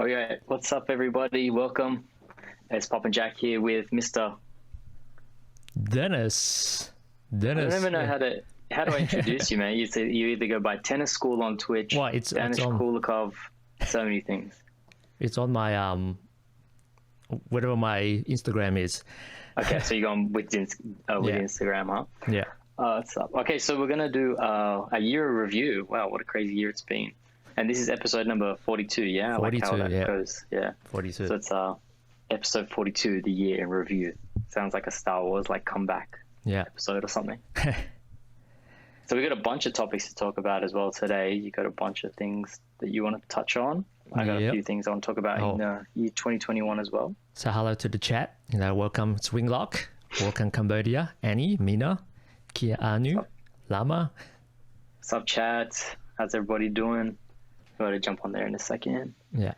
Oh yeah, what's up everybody? Welcome. It's Poppin Jack here with Mr. Dennis. I don't even know how do I introduce you, man? You either go by Tennis School on Twitch, Well, it's Danis on. Kulikov, so many things. It's on my whatever my Instagram is. Okay, so you're going with Instagram, huh? Yeah. What's up? Okay, so we're gonna do a year review. Wow, what a crazy year it's been. And this is episode number 42. Yeah, 42, I like how that goes. Yeah, 42. So it's episode 42, the year in review. Sounds like a Star Wars like comeback episode or something. So we got a bunch of topics to talk about as well today. You got a bunch of things that you want to touch on. I got a few things I want to talk about in year 2021 as well. So hello to the chat. Welcome Swinglock. Welcome Cambodia. Annie, Mina, Kia Anu, Lama. What's up, chat? How's everybody doing? I'm going to jump on there in a second. Yeah.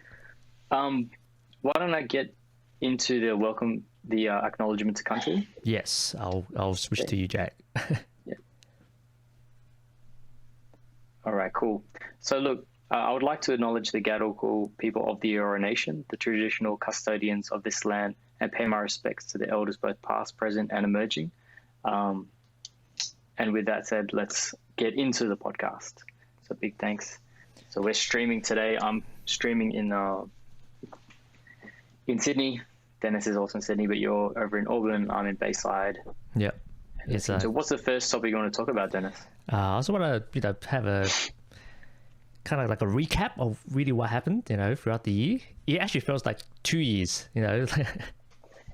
Why don't I get into the acknowledgement to country? Yes, I'll switch to you, Jack. Yeah. All right, cool. So look, I would like to acknowledge the Gadigal people of the Eora Nation, the traditional custodians of this land, and pay my respects to the elders, both past, present, and emerging. And with that said, let's get into the podcast. So big thanks. So we're streaming today. I'm streaming in Sydney. Dennis is also in Sydney, but you're over in Auburn. I'm in Bayside. Yeah. So what's the first topic you want to talk about, Dennis? I also want to have a kind of like a recap of really what happened, throughout the year. It actually feels like 2 years,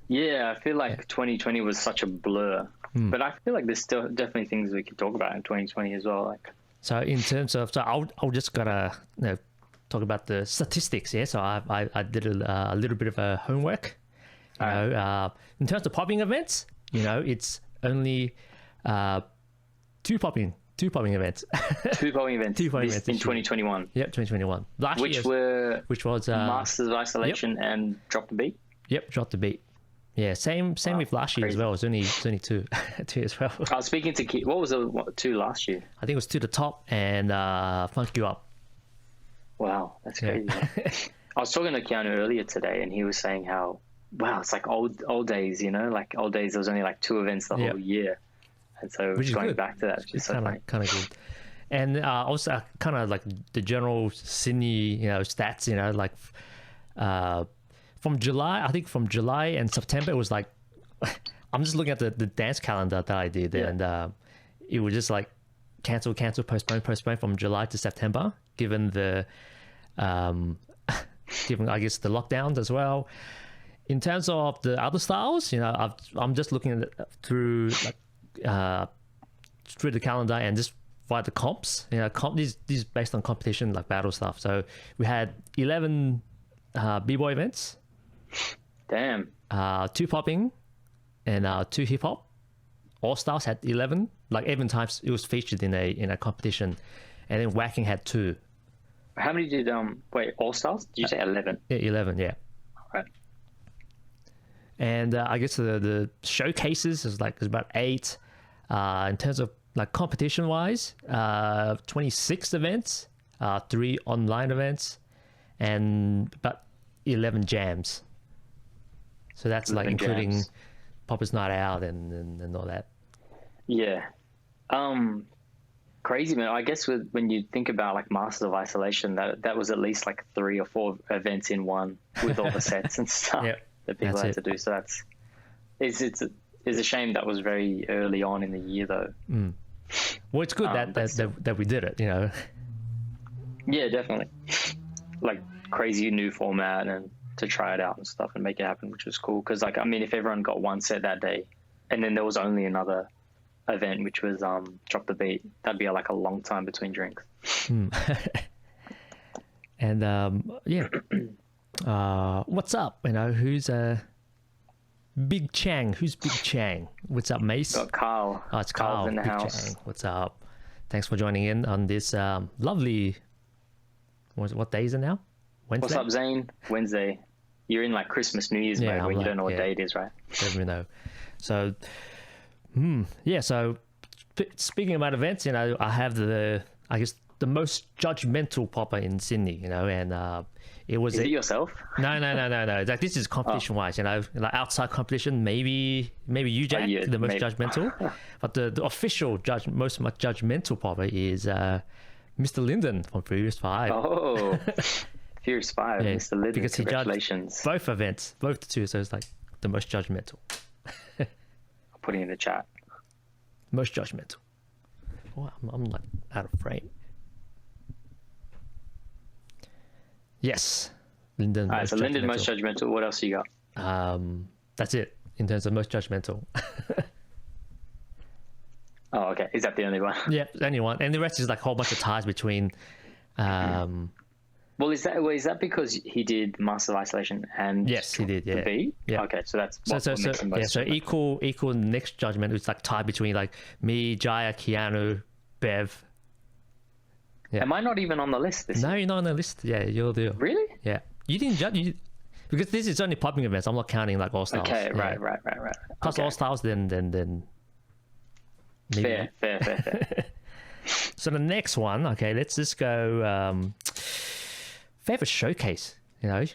Yeah, I feel like 2020 was such a blur, but I feel like there's still definitely things we could talk about in 2020 as well. So in terms of, I'll just gotta talk about the statistics. Yeah, so I did a little bit of a homework. In terms of popping events, it's only two popping events. Two popping events. Two popping events in 2021. Yep, 2021. Which was Masters of Isolation and Drop the Beat. Yep, Drop the Beat. Yeah, same with last year as well. It's only two as well. I was speaking to Keith. What was the two last year? I think it was To the Top and Funk You Up. Wow, that's crazy. I was talking to Keanu earlier today, and he was saying how it's like old days. Like old days, there was only like two events the whole year, and so going back to that, it's just kind of good. And also kind of like the general Sydney, stats. Like from July and September, it was like I'm just looking at the dance calendar that I did, and it was just like cancel, postpone from July to September, given the given I guess the lockdowns as well. In terms of the other styles, I'm just looking at through the calendar and just via the comps. These is based on competition like battle stuff. So we had 11 b-boy events. Damn. 2 popping and 2 hip hop. All Stars had 11. Like even times it was featured in a competition, and then Whacking had 2. How many did All Stars? Did you say 11? Yeah, 11. Yeah. Right. And I guess the showcases is about 8. In terms of like competition wise, 26 events, 3 online events, and about 11 jams. So that's like including jams. Poppers Night Out and all that. Yeah. Crazy, man. I guess when you think about like Masters of Isolation, that was at least like 3 or 4 events in one with all the sets and stuff that people had to do. So it's a shame that was very early on in the year though. Well, it's good that we did it, Yeah, definitely. Like crazy new format and to try it out and stuff and make it happen, which was cool. Because if everyone got one set that day, and then there was only another event, which was Drop the Beat, that'd be like a long time between drinks. And what's up? Who's Big Chang? Who's Big Chang? What's up, Mace? Got Carl. Oh, it's Carl. Carl's in the Big house. Chang. What's up? Thanks for joining in on this lovely. What day is it now? Wednesday. What's up, Zane? Wednesday. You're in like Christmas, New Year's mode when you don't know what day it is, right? Let me know. So, So speaking about events, I have the the most judgmental popper in Sydney, you know, and it was. Is it yourself? No. Like this is competition wise, you know, like outside competition, maybe you, Jack, yeah, the most maybe. judgmental, but the official most judgmental popper is Mr. Linden from Furious 5. Oh, Furious 5, Yeah, Mr. Linden, because he judged congratulations. both events, both the two, so it's like the most judgmental. I'll put it in the chat. Most judgmental. Oh, I'm like out of frame. Yes, Linden. All right, so Linden, most judgmental. What else you got? That's it in terms of most judgmental. Oh, okay. Is that the only one? Yeah, anyone, and the rest is like a whole bunch of ties between. Well, is that because he did Master of Isolation and Yes, he did. the Yeah. B? Yeah. Okay, so that's what So makes him most so judgmental. equal next judgment is like tied between like me, Jaya, Keanu, Bev. Yeah. Am I not even on the list this No, year? you're not on the list. Yeah, you're the. Really? Yeah, you didn't judge because this is only popping events. I'm not counting like all stars. Okay, Yeah. right. Plus Okay. all stars, then maybe. Fair. So the next one, okay, let's just go favorite showcase. You know,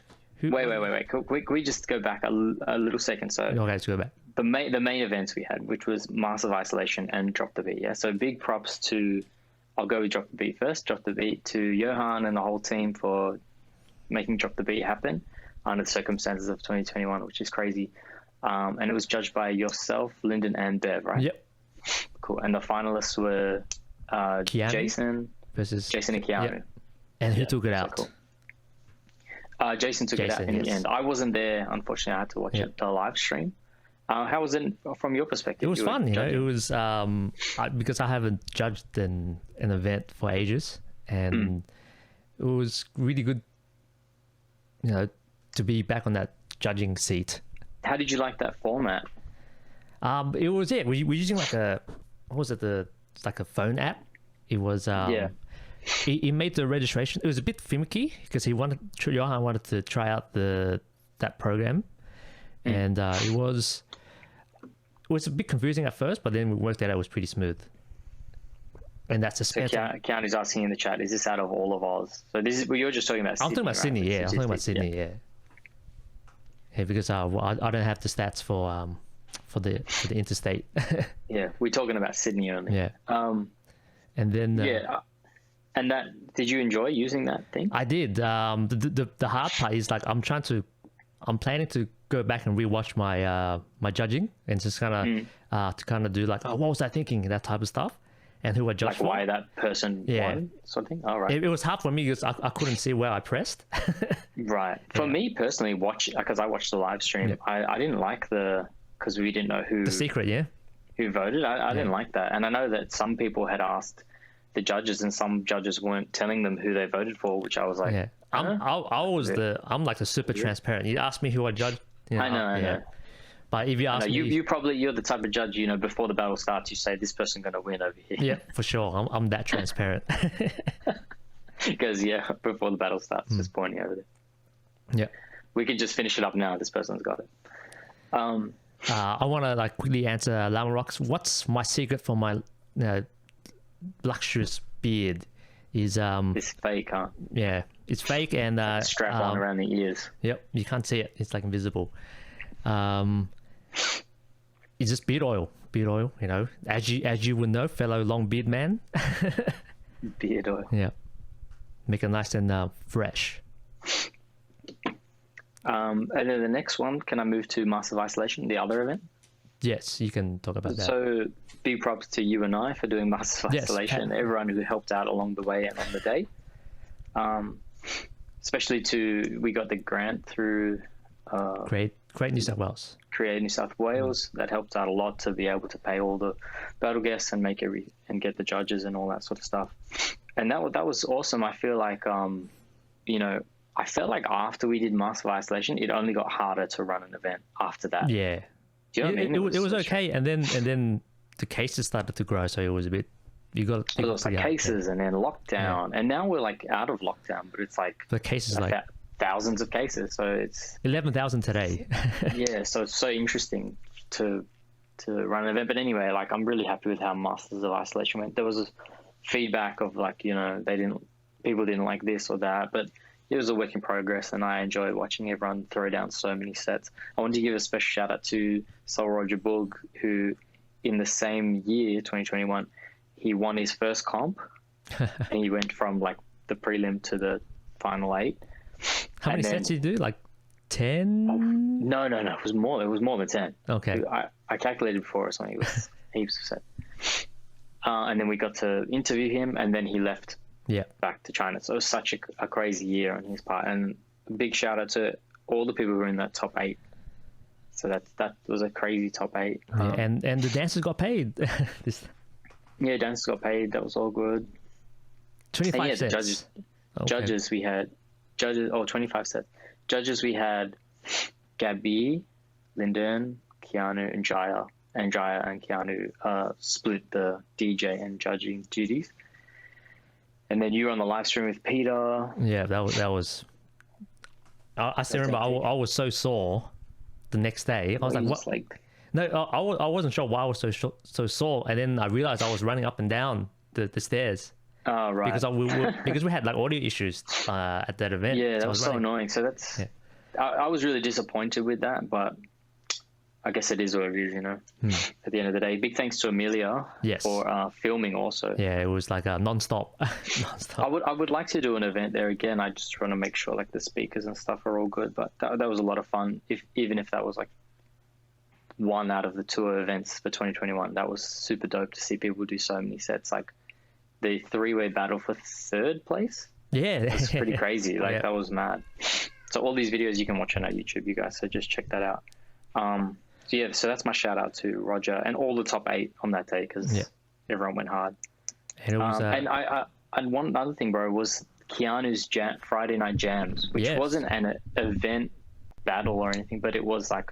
Wait. Can we just go back a little second? So Okay, let's go back. the main events we had, which was Master of Isolation and Drop the Beat. Yeah. So big props to. I'll go with Drop the Beat first. Drop the Beat to Johan and the whole team for making Drop the Beat happen under the circumstances of 2021, which is crazy. And it was judged by yourself, Lyndon, and Bev, right? Yep. Cool. And the finalists were Keanu Jason versus and Keanu. Yep. And who took it So out? cool. Jason took it out in the yes. end. I wasn't there, unfortunately. I had to watch Yep. it, the live stream. How was it from your perspective? It was You were fun, you know. judging. It was because I haven't judged an event for ages, and it was really good, you know, to be back on that judging seat. How did you like that format? It was we're using like a what was it like a phone app. It was Yeah. He made the registration. It was a bit finicky because Johan wanted to try out that program, and it was a bit confusing at first, but then we worked out it was pretty smooth. And that's a So spare. Keanu's asking in the chat, is this out of all of Oz? So this is, well, you're just talking about I'm Sydney, talking about right? Sydney, yeah. I'm talking about Statistics, Sydney, yeah. Yeah, because I don't have the stats for the interstate. Yeah, we're talking about Sydney only. Yeah. And then And that, did you enjoy using that thing? I did. The hard part is like I'm planning to go back and rewatch my my judging and just kind of do like, oh, what was I thinking, that type of stuff, and who I judged Like for. why that person won, sort of thing? All right. It was hard for me because I couldn't see where I pressed. Right. For me personally, because I watched the live stream, I didn't like because we didn't know who The secret, yeah. who voted. I didn't like that. And I know that some people had asked the judges and some judges weren't telling them who they voted for, which I was like, Yeah. I'm like the super transparent. You ask me who I judged. You know, I know. But if you ask me, you're the type of judge, before the battle starts, you say this person's going to win over here. yeah, for sure. I'm that transparent. Because before the battle starts, just pointing over there. Yeah. We can just finish it up now. This person's got it. I want to like quickly answer Lama Rocks. What's my secret for my luxurious beard? Is It's fake, huh? yeah, it's fake and Strap on around the ears. Yep, you can't see it. It's like invisible. It's just beard oil. Beard oil, you know, as you would know, fellow long beard man. Beard oil. Yeah, make it nice and fresh. And then the next one, can I move to Master of Isolation, the other event? Yes, you can talk about that. So big props to you and I for doing Master of Yes, Isolation, everyone who helped out along the way and on the day. Especially we got the grant through Great New South Wales. Create New South Wales. That helped out a lot to be able to pay all the battle guests and and get the judges and all that sort of stuff. And that was awesome. I feel like I felt like after we did Master of Isolation, it only got harder to run an event after that. Yeah, Do you know what I mean? it was okay, and then the cases started to grow, so it was a bit. You got It was like cases and then lockdown, and now we're like out of lockdown, but it's like the cases like thousands of cases, so it's 11,000 today. yeah, so it's so interesting to run an event. But anyway, like I'm really happy with how Masters of Isolation went. There was feedback of like, you know, people didn't like this or that, but it was a work in progress, and I enjoyed watching everyone throw down so many sets. I want to give a special shout out to Sol Roger Boog, who in the same year, 2021, he won his first comp, and he went from like the prelim to the final 8. How many sets did you do? Like 10? No, it was more. It was more than 10. Okay. I calculated before or something. It was heaps of sets. And then we got to interview him, and then he left back to China. So it was such a crazy year on his part, and a big shout out to all the people who were in that top 8. So that was a crazy top 8. And the dancers got paid. Yeah, dancers got paid. That was all good. 25 sets. Judges we had 25 sets. Judges we had Gabby, Lyndon, Keanu, and Jaya. And Jaya and Keanu split the DJ and judging duties. And then you were on the live stream with Peter. Yeah, that was. I still remember. I was so sore the next day. I was like, "What?" No, I wasn't sure why I was so sore, and then I realized I was running up and down the stairs. Oh, right. Because we had like audio issues at that event. Yeah, that was so annoying. So that's. Yeah. I was really disappointed with that, but I guess it is what it is, you know. At the end of the day, big thanks to Amelia for filming also. Yeah, it was like a non-stop. I would like to do an event there again. I just want to make sure like the speakers and stuff are all good. But that was a lot of fun. Even if that was like one out of the tour events for 2021, that was super dope to see people do so many sets. Like the 3-way battle for 3rd place. Yeah, it's pretty crazy. Like that was mad. So all these videos you can watch on our YouTube, you guys. So just check that out. So that's my shout out to Roger and all the top 8 on that day, because everyone went hard. And it was, and one other thing, bro, was Keanu's Friday night jams, which wasn't an event battle or anything, but it was like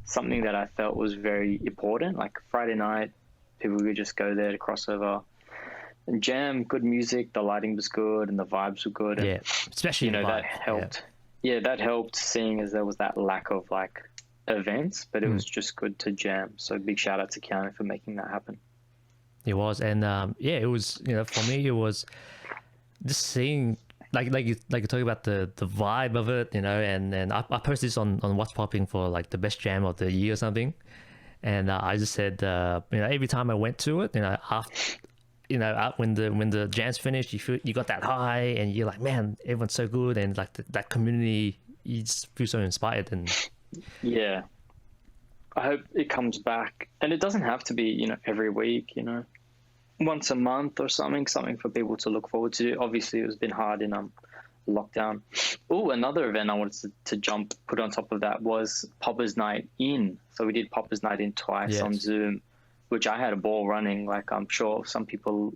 something that I felt was very important. Like Friday night, people would just go there to cross over and jam, good music. The lighting was good and the vibes were good. And, especially that helped. Yeah, that helped, seeing as there was that lack of like events, but it was just good to jam. So big shout out to Keanu for making that happen. It was, and it was, you know, for me it was just seeing like you talk about the vibe of it, you know, and I posted this on What's Popping for like the best jam of the year or something, and I just said you know, every time I went to it, you know, after, you know, when the jam's finished, you got that high, and you're like, man, everyone's so good, and like that community, you just feel so inspired. And yeah, I hope it comes back, and it doesn't have to be, you know, every week, you know, once a month or something for people to look forward to. Obviously it's been hard in lockdown. Oh, another event I wanted to put on top of that was Popper's Night In. So we did Popper's Night In twice on Zoom, which I had a ball running. Like, I'm sure some people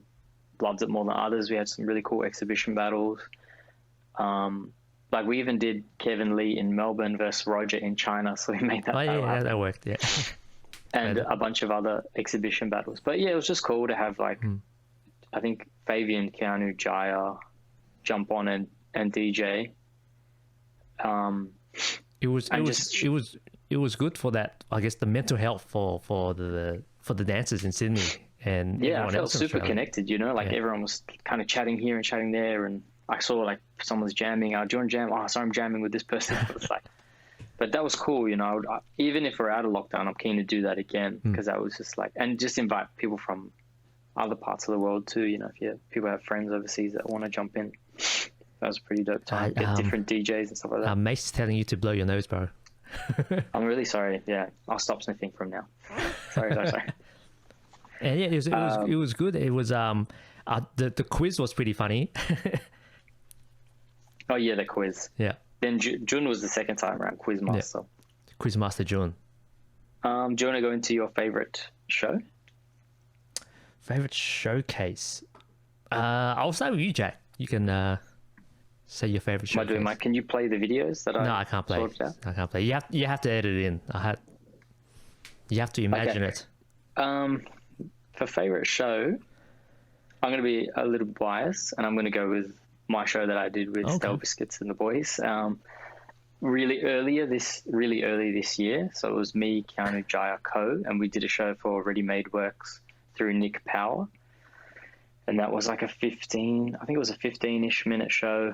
loved it more than others. We had some really cool exhibition battles. Like we even did Kevin Lee in Melbourne versus Roger in China. So we made that happen. That worked, And a bunch of other exhibition battles. But yeah, it was just cool to have like, I think Fabian, Keanu, Jaya jump on and DJ. It was good for that, I guess, the mental health for the dancers in Sydney. And I felt super connected, you know, like everyone was kind of chatting here and chatting there, and I saw like someone's jamming. Do you want to jam? Oh, sorry, I'm jamming with this person. It was like, but that was cool, you know. Even if we're out of lockdown, I'm keen to do that again, because that was just like, and just invite people from other parts of the world too. You know, if people have friends overseas that want to jump in, that was a pretty dope time. Get different DJs and stuff like that. Mace telling you to blow your nose, bro. I'm really sorry. Yeah, I'll stop sniffing from now. Sorry. And yeah, it was good. It was the quiz was pretty funny. Oh yeah, the quiz. Yeah. Then June was the second time around, Quizmaster. Yeah. Quizmaster June. Do you want to go into your favorite show? Favorite showcase? I'll start with you, Jack. You can say your favorite showcase. Am I doing can you play the videos that No, I can't play. I can't play. You have to edit it in. You have to imagine it. For favorite show, I'm going to be a little biased, and I'm going to go with my show that I did with Stell Biscuits and the boys. Really early this year. So it was me, Keanu, Jaya, Co, and we did a show for Ready Made Works through Nick Power. and that was like I think it was a 15-ish minute show.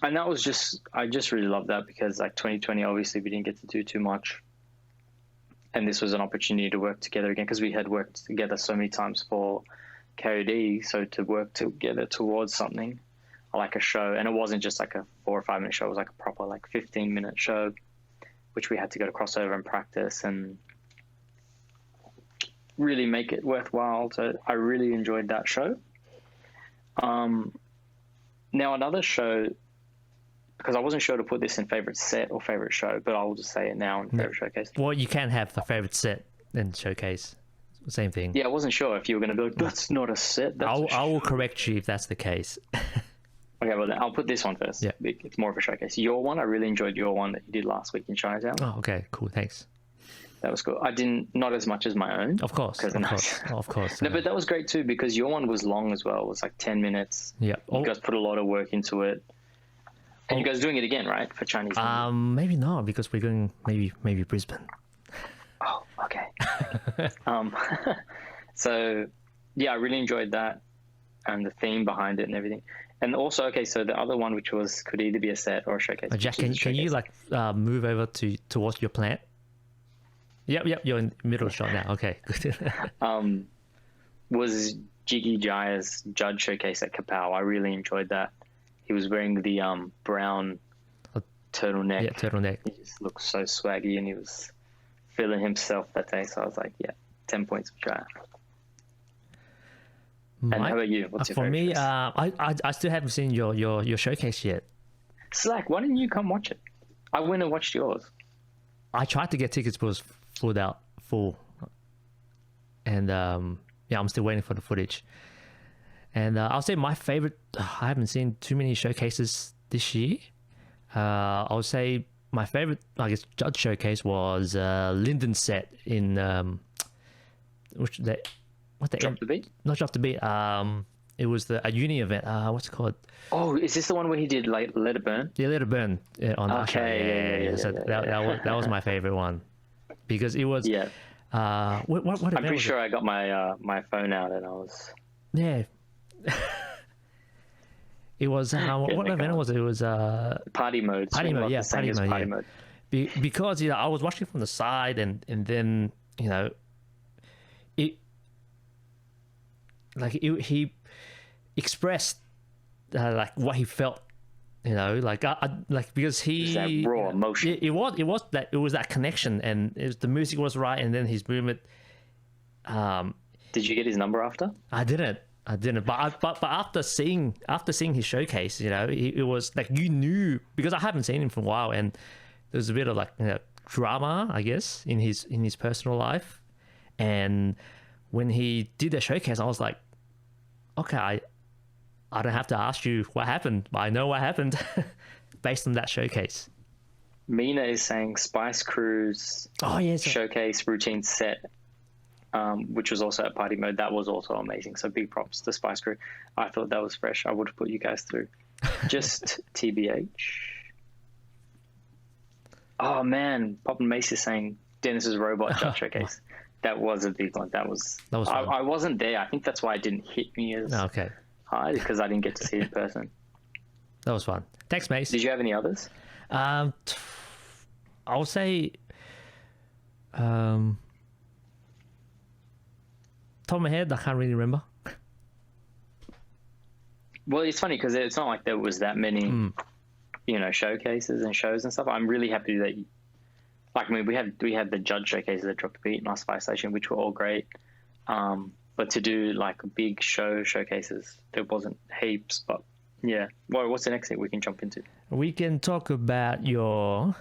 And that was I just really loved that because like 2020, obviously we didn't get to do too much. And this was an opportunity to work together again because we had worked together so many times for KOD. So to work together towards something like a show, and it wasn't just like a 4 or 5 minute show, it was like a proper like 15-minute show, which we had to go to crossover and practice and really make it worthwhile. So I really enjoyed that show. Now another show, because I wasn't sure to put this in favorite set or favorite show, but I'll just say it now in favorite showcase. Well, you can have the favorite set and showcase. Same thing. Yeah, I wasn't sure if you were going to be like, that's not a set. I will correct you if that's the case. Okay, well then I'll put this one first. Yeah. It's more of a showcase. Your one, I really enjoyed your one that you did last week in Chinatown. Oh, okay, cool, thanks. That was cool. Not as much as my own. Of course. No, but that was great too because your one was long as well. It was like 10 minutes. Yeah. You guys put a lot of work into it. And you guys doing it again, right? For Chinese New Year? Maybe not because we're going maybe Brisbane. Oh, okay. So yeah, I really enjoyed that and the theme behind it and everything. And also, okay, so the other one, which could either be a set or a showcase. Jack, can you like move over towards your plant? Yep, you're in the middle shot now. Okay, good. Was Jiggy Jaya's judge showcase at Kapow. I really enjoyed that. He was wearing the brown turtleneck. Yeah, turtleneck. He just looked so swaggy and he was feeling himself that day. So I was like, yeah, 10 points for Jaya. And how about you? What's your for me? choice? I still haven't seen your showcase yet. Slack, why didn't you come watch it? I went and watched yours. I tried to get tickets, but it was full. And yeah, I'm still waiting for the footage. And I'll say my favorite. I haven't seen too many showcases this year. I'll say my favorite, I guess, judge showcase was Lyndon's set in Drop the Beat? Not Drop the Beat. It was a uni event. What's it called? Oh, is this the one where he did like Let It Burn? Yeah, Let It Burn on Okay, yeah. So that was my favorite one because it was. Yeah. What I'm pretty sure I got my phone out and I was. Yeah. It was what event was it? It was party mode. Party mode, yeah, party party mode. mode. Because I was watching from the side and then he expressed like what he felt, because he that raw emotion. It was that connection and the music was right and then his movement. Did you get his number after? I didn't. But after seeing his showcase, it was like you knew because I haven't seen him for a while, and there was a bit of like drama, I guess, in his personal life. And when he did the showcase, I was like, okay, I don't have to ask you what happened, but I know what happened based on that showcase. Mina is saying Spice Crew's showcase routine set. Which was also at party mode. That was also amazing. So big props to Spice Crew. I thought that was fresh. I would have put you guys through. Just TBH. Oh man, Poppin Mace is saying Dennis's robot judge showcase. That was a big one. That was fun. I wasn't there. I think that's why it didn't hit me as hard because I didn't get to see it in person. That was fun. Thanks, Mace. Did you have any others? I'll say. Top of my head, I can't really remember. Well, it's funny because it's not like there was that many, showcases and shows and stuff. I'm really happy that, we had the judge showcases at Drop the Beat and our Spice Station, which were all great. But to do like big showcases, there wasn't heaps. But yeah, well, what's the next thing we can jump into? We can talk about your.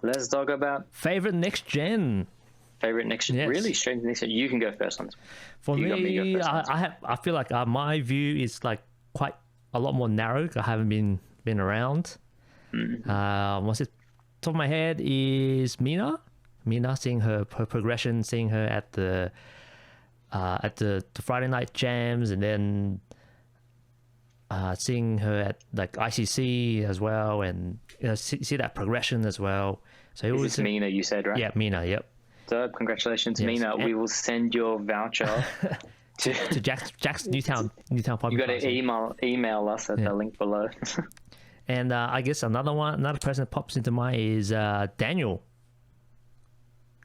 Let's talk about favorite next gen. Favorite next gen? Yes. Really strange next gen. You can go first on this one. For me, I feel like my view is like quite a lot more narrow. I haven't been around. What's it? Top of my head is Mina, seeing her progression, seeing her at the Friday night jams, and then seeing her at like ICC as well, and see that progression as well. So it was this Mina, you said, right? Yeah, Mina. Yep. So congratulations, yes. Mina. We will send your voucher to Jack's Newtown Poppin. You got to email us at the link below. And I guess another person that pops into mind is Daniel.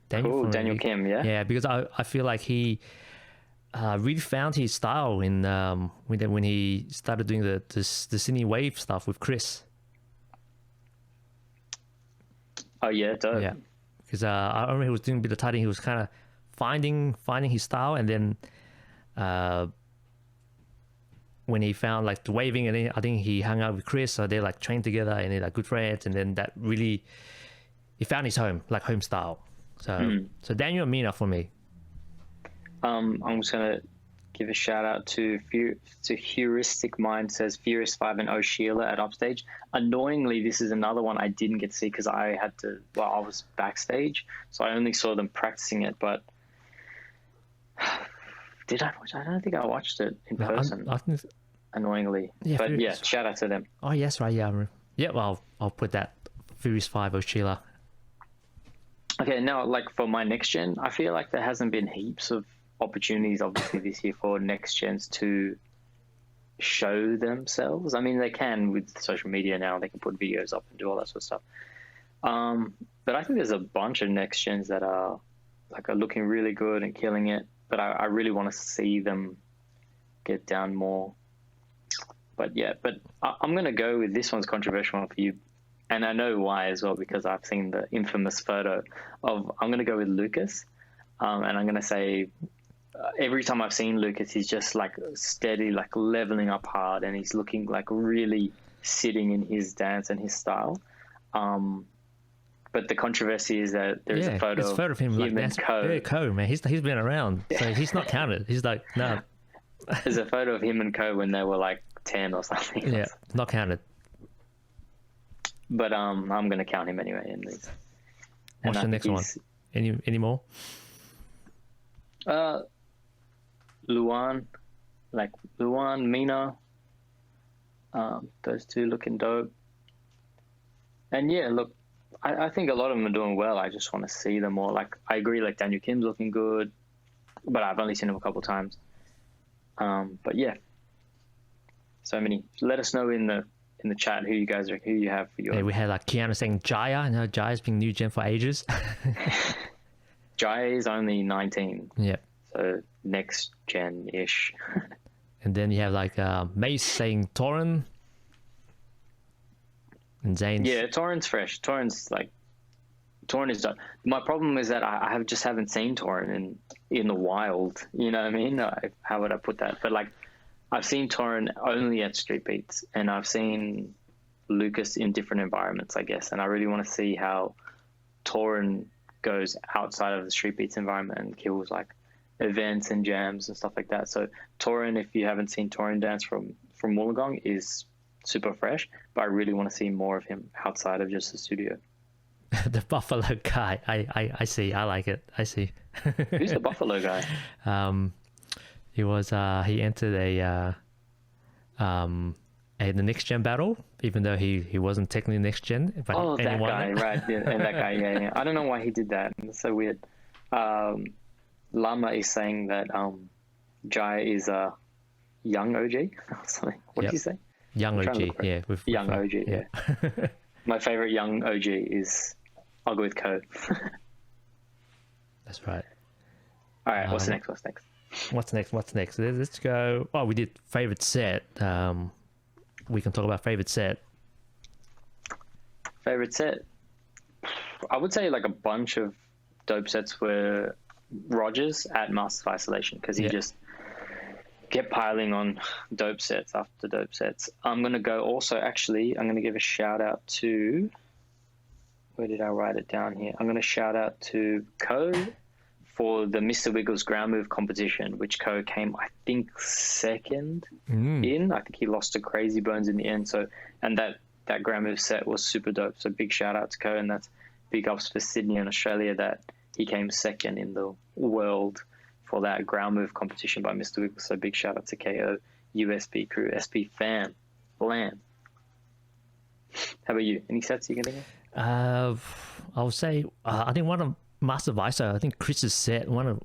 Daniel Kim, yeah. Yeah, because I feel like he really found his style in when he started doing the Sydney Wave stuff with Chris. Oh yeah, dope. Yeah, because I remember he was doing a bit of tidying. He was kind of finding his style, and then when he found like the waving, and then I think he hung out with Chris, so they like trained together and they're like good friends, and then that really he found his home style. So Daniel and Mina for me. I'm just gonna give a shout out to Heuristic Mind, says Furious 5 and O'Sheila at Upstage. Annoyingly, this is another one I didn't get to see because I was backstage, so I only saw them practicing it. But did I watch? I don't think I watched it in person. Annoyingly, yeah, but Furious. Yeah, shout out to them. Oh yes, right, yeah, yeah. Well, I'll put that Furious 5 O'Sheila. Okay, now like for my next gen, I feel like there hasn't been heaps of opportunities obviously this year for next gens to show themselves. I mean, they can with social media now, they can put videos up and do all that sort of stuff. But I think there's a bunch of next gens that are looking really good and killing it, but I really want to see them get down more. But yeah, I'm going to go with this one's controversial one for you. And I know why as well, because I've seen the infamous photo of, I'm going to go with Lucas. And I'm going to say, every time I've seen Lucas, he's just like steady, like leveling up hard, and he's looking like really sitting in his dance and his style. But the controversy is that there's a photo of him like and Ko. Yeah, Ko, man, he's been around, so he's not counted. He's like, no. There's a photo of him and Ko when they were like 10 or something. Yeah, not counted. But I'm going to count him anyway in these. What's the next one? Any more? Luan, Mina, those two looking dope. And yeah, look, I think a lot of them are doing well. I just want to see them more. Like, I agree, like Daniel Kim's looking good, but I've only seen him a couple of times. But yeah, so many. Let us know in the chat who you have for your. Yeah, we had like Keanu saying Jaya. I know Jaya's been new gen for ages. Jaya is only 19. Yeah. So next gen ish. And then you have like Mace saying Torren. And Zane's. Yeah, Torren's fresh. Torren is done. My problem is that I haven't seen Torren in the wild. You know what I mean? How would I put that? But like, I've seen Torren only at Street Beats, and I've seen Lucas in different environments, I guess. And I really want to see how Torren goes outside of the Street Beats environment and kills like events and jams and stuff like that. So Torren, if you haven't seen Torren dance from Wollongong, is super fresh, but I really want to see more of him outside of just the studio. The Buffalo guy, I see. I like it. I see. Who's the Buffalo guy? He was he entered the next gen battle, even though he wasn't technically next gen. But that guy, right? Yeah, and that guy, yeah. I don't know why he did that. It's so weird. Lama is saying that Jai is a young OG or something. What did you say? Young OG, yeah. With young OG, yeah. My favorite young OG is, I'll go with Ko. That's right. All right, what's next? What's next? Let's go. Oh, we did favorite set. We can talk about favorite set. Favorite set. I would say like a bunch of dope sets were Rogers at Masters of Isolation, because he just kept piling on dope sets after dope sets. I'm going to go also, actually, I'm going to give a shout out to, where did I write it down here? I'm going to shout out to Ko for the Mr. Wiggles ground move competition, which Ko came, I think, second in. I think he lost to Crazy Bones in the end. So, and that ground move set was super dope. So big shout out to Ko, and that's big ups for Sydney and Australia that he came second in the world for that ground move competition by Mr. Wiggles. So big shout out to KO, USB crew, SP fam, Blam. How about you? Any sets you can think of? I would say I think one of Master Viso. I think Chris's set. One of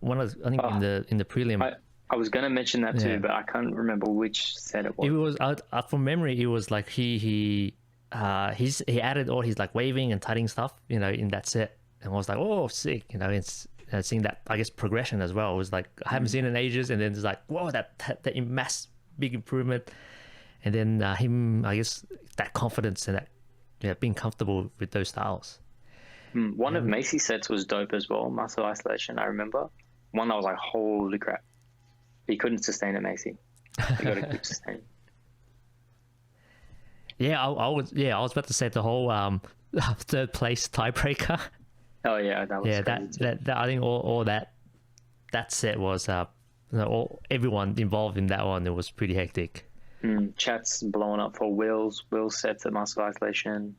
I think in the prelim. I was gonna mention that too, Yeah. but I can't remember which set it It was. was from memory. It was like he added all his like waving and tutting stuff, in that set, and I was like, oh, sick, it's seeing that, I guess, progression as well. It was like I haven't seen it in ages, and then it's like, whoa, that mass big improvement, and then him, I guess, that confidence and that being comfortable with those styles. One of Macy's sets was dope as well. Muscle Isolation, I remember. One I was like, holy crap. He couldn't sustain it, Macy. You got to keep sustaining. Yeah, I was about to say the whole third place tiebreaker. Oh yeah, that was crazy too. that I think all that set was everyone involved in that one. It was pretty hectic. Chat's blowing up for Will's sets at Muscle Isolation,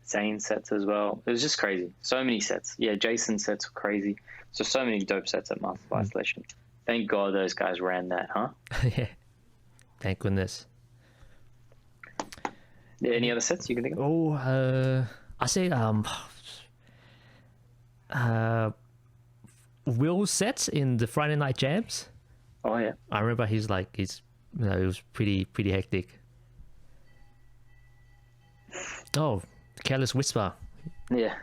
Zane sets as well. It was just crazy. So many sets. Yeah, Jason's sets were crazy. So many dope sets at Muscle Isolation. Thank God those guys ran that, huh? Yeah, thank goodness. Yeah, any other sets you can think of? Oh, I say Will's sets in the Friday night jams. Oh yeah. I remember it was pretty hectic. Oh, Careless Whisper. Yeah,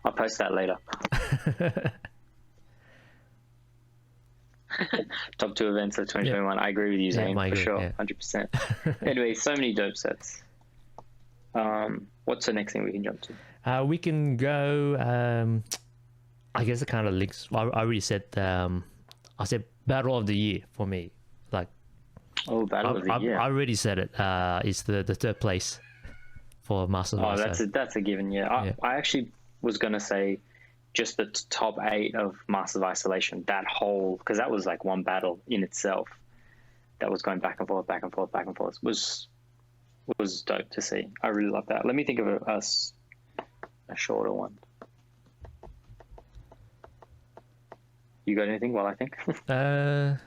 I'll post that later. Top 2 events of 2021. I agree with you, Zane, for sure. Yeah. 100%. Anyway, so many dope sets. What's the next thing we can jump to? We can go. I guess it kind of links. I already said. I said Battle of the Year for me. Like, Battle of the Year. I already said it. It's the third place for Masters. Oh, that's a given. Yeah, I actually was gonna say just the top 8 of Masters of Isolation. That whole, because that was like one battle in itself. That was going back and forth, back and forth, back and forth. Was dope to see. I really love that. Let me think of a shorter one. You got anything while I think? How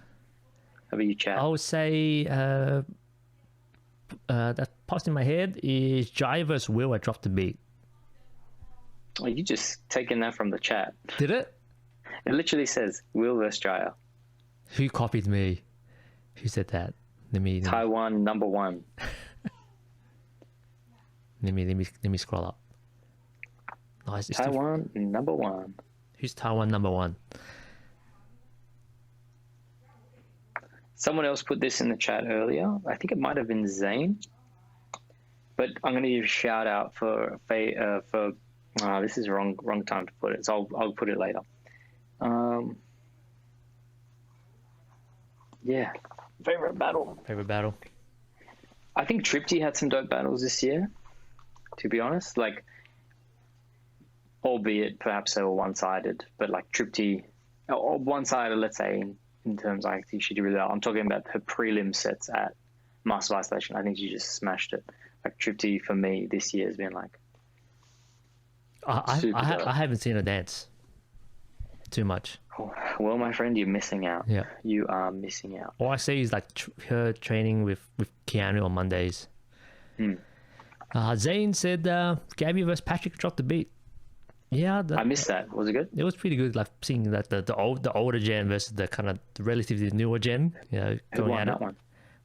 about you, chat? I would say that popped in my head is Jai vs. Will at Drop the Beat. Oh, you just taken that from the chat. Did it? It literally says Will vs. Jaya. Who copied me? Who said that? Taiwan #1. Let me scroll up. Oh, it's Taiwan #1. Who's Taiwan #1? Someone else put this in the chat earlier. I think it might have been Zane. But I'm going to give a shout out for this is wrong time to put it, so I'll put it later. Yeah, favorite battle. I think Tripty had some dope battles this year, to be honest. Like, albeit perhaps they were one-sided, but like Tripty, or one-sided, let's say, in terms I think she did really well. I'm talking about her prelim sets at Master of Isolation. I think she just smashed it. Like Tripty for me this year has been like. I haven't seen her dance too much. Oh, well, my friend, you're missing out. Yeah, you are missing out. All I see is like her training with Keanu on Mondays. Zane said Gabby versus Patrick dropped the beat. Yeah, I missed that. Was it good? It was pretty good. Like seeing that the older gen versus the kind of relatively newer gen. Who won that one?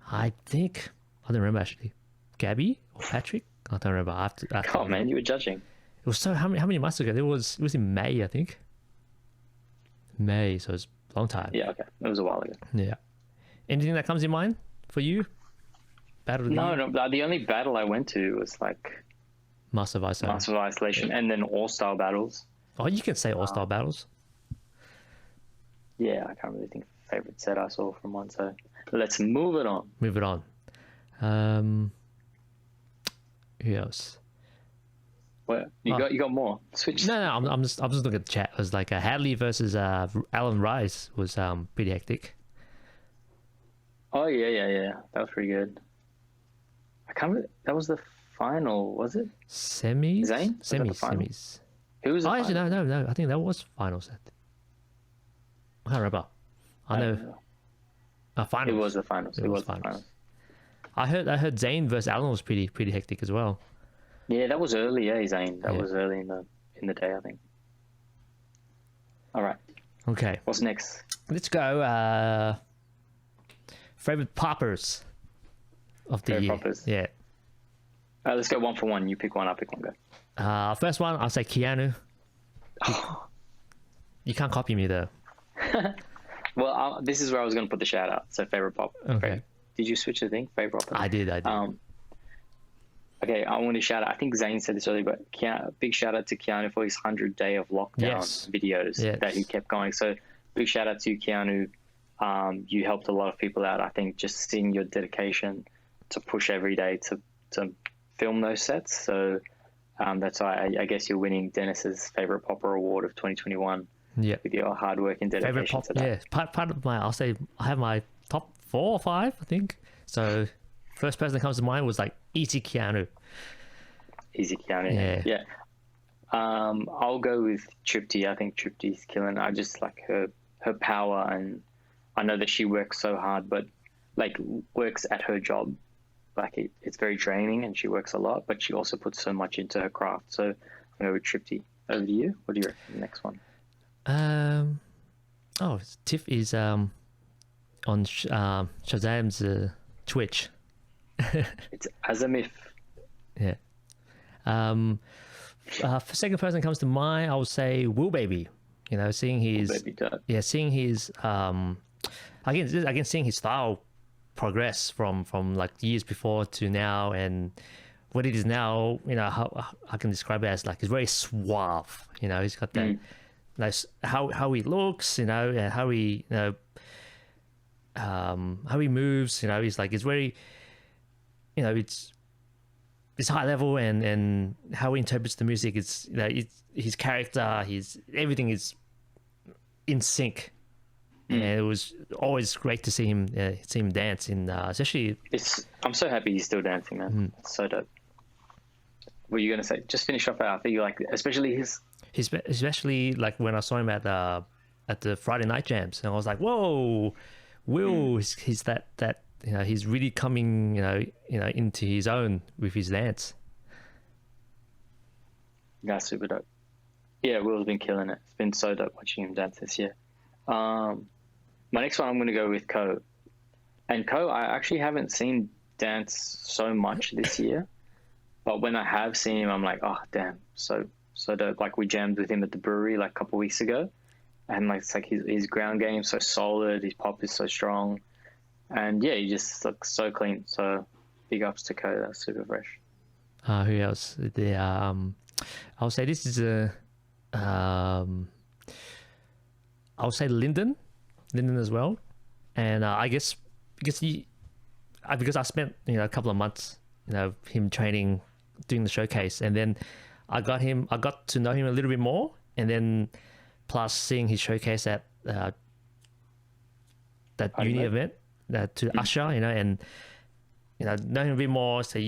I think I don't remember actually. Gabby or Patrick? I don't remember. I Oh man, you were judging. It was how many months ago? It was in May, I think. May, so it's a long time. Yeah, okay. It was a while ago. Yeah. Anything that comes in mind for you? Battle? No. The only battle I went to was like Master of Isolation, and then All-Star battles. Oh, you can say All-Star battles. Yeah, I can't really think of a favorite set I saw from one. So let's move it on. Who else? Well, you got more. Switch. No, I'm just looking at the chat. It was like Hadley versus Alan Rice was pretty hectic. Oh yeah. That was pretty good. I can't remember. That was the final, was it? Semis. Zane? Semis. Who was? Actually, no. I think that was final set. I can't remember. I know. Finals. It was the finals. It was the finals. I heard Zane versus Alan was pretty hectic as well. Yeah, that was early, Zane. That was early in the day, I think. All right. Okay. What's next? Let's go. favorite poppers of the Favorite year. poppers. Yeah. Let's go 1 for 1. You pick one, I'll pick one. Go. First one, I'll say Keanu. You can't copy me though. Well, this is where I was going to put the shout out. So favorite pop. Okay. Did you switch the thing? Favorite pop? I did. Okay, I want to shout out. I think Zane said this earlier, but big shout out to Keanu for his 100-day of lockdown videos that he kept going. So big shout out to you, Keanu. You helped a lot of people out. I think just seeing your dedication to push every day to film those sets. So that's why I guess you're winning Dennis's favorite popper award of 2021. Yeah. With your hard work and dedication Favorite pop. to that. Yeah. Part of my, I'll say I have my top 4 or 5, I think. So first person that comes to mind was like Easy Keanu. Easy Keanu. Yeah. I'll go with Tripty. I think Tripty's killing. I just like her power, and I know that she works so hard, but like works at her job. Like it's very draining, and she works a lot, but she also puts so much into her craft. So I'm going with Tripty. Over to you. What do you reckon? The next one. Tiff is on Shazam's Twitch. It's as a myth. Yeah. Second person comes to mind, I would say Will Baby. You know, seeing his seeing his seeing his style progress from like years before to now, and what it is now. You know, how I can describe it as like it's very suave. You know, he's got that nice how he looks. You know, and how he how he moves. You know, he's like it's very. You know, it's high level, and how he interprets the music. It's his character, everything is in sync, and it was always great to see him dance. Especially, I'm so happy he's still dancing, man. It's so dope. What are you gonna say? Just finish off our thing, like especially especially like when I saw him at the Friday night jams, and I was like, whoa, Will, he's that. You know, he's really coming, into his own with his dance. That's super dope. Yeah, Will's been killing it. It's been so dope watching him dance this year. My next one, I'm going to go with Ko. And Ko, I actually haven't seen dance so much this year. But when I have seen him, I'm like, oh, damn, so dope. Like, we jammed with him at the brewery like a couple of weeks ago. And like, it's like his ground game is so solid. His pop is so strong. And yeah, he just looks so clean. So big ups to Ko. That's super fresh. Who else? I'll say this is I'll say Lyndon as well. And I guess because I spent a couple of months him training, doing the showcase, and then I got to know him a little bit more, and then plus seeing his showcase at that uni event. To Usher, and know him a bit more, so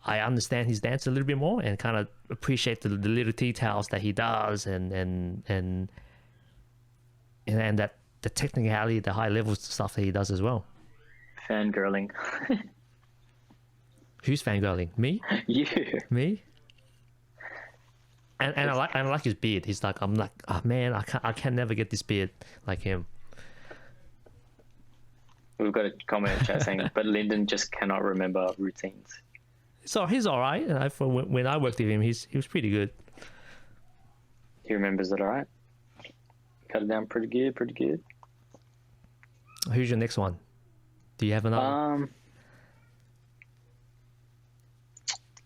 I understand his dance a little bit more, and kind of appreciate the little details that he does, and that the technicality, the high level stuff that he does as well. Fangirling. Who's fangirling? Me? You. Me? And I like his beard. He's like, I'm like, oh man, I can never get this beard like him. We've got a comment in chat saying, but Lyndon just cannot remember routines. So he's all right. When I worked with him, he was pretty good. He remembers it all right. Cut it down pretty good. Who's your next one? Do you have another?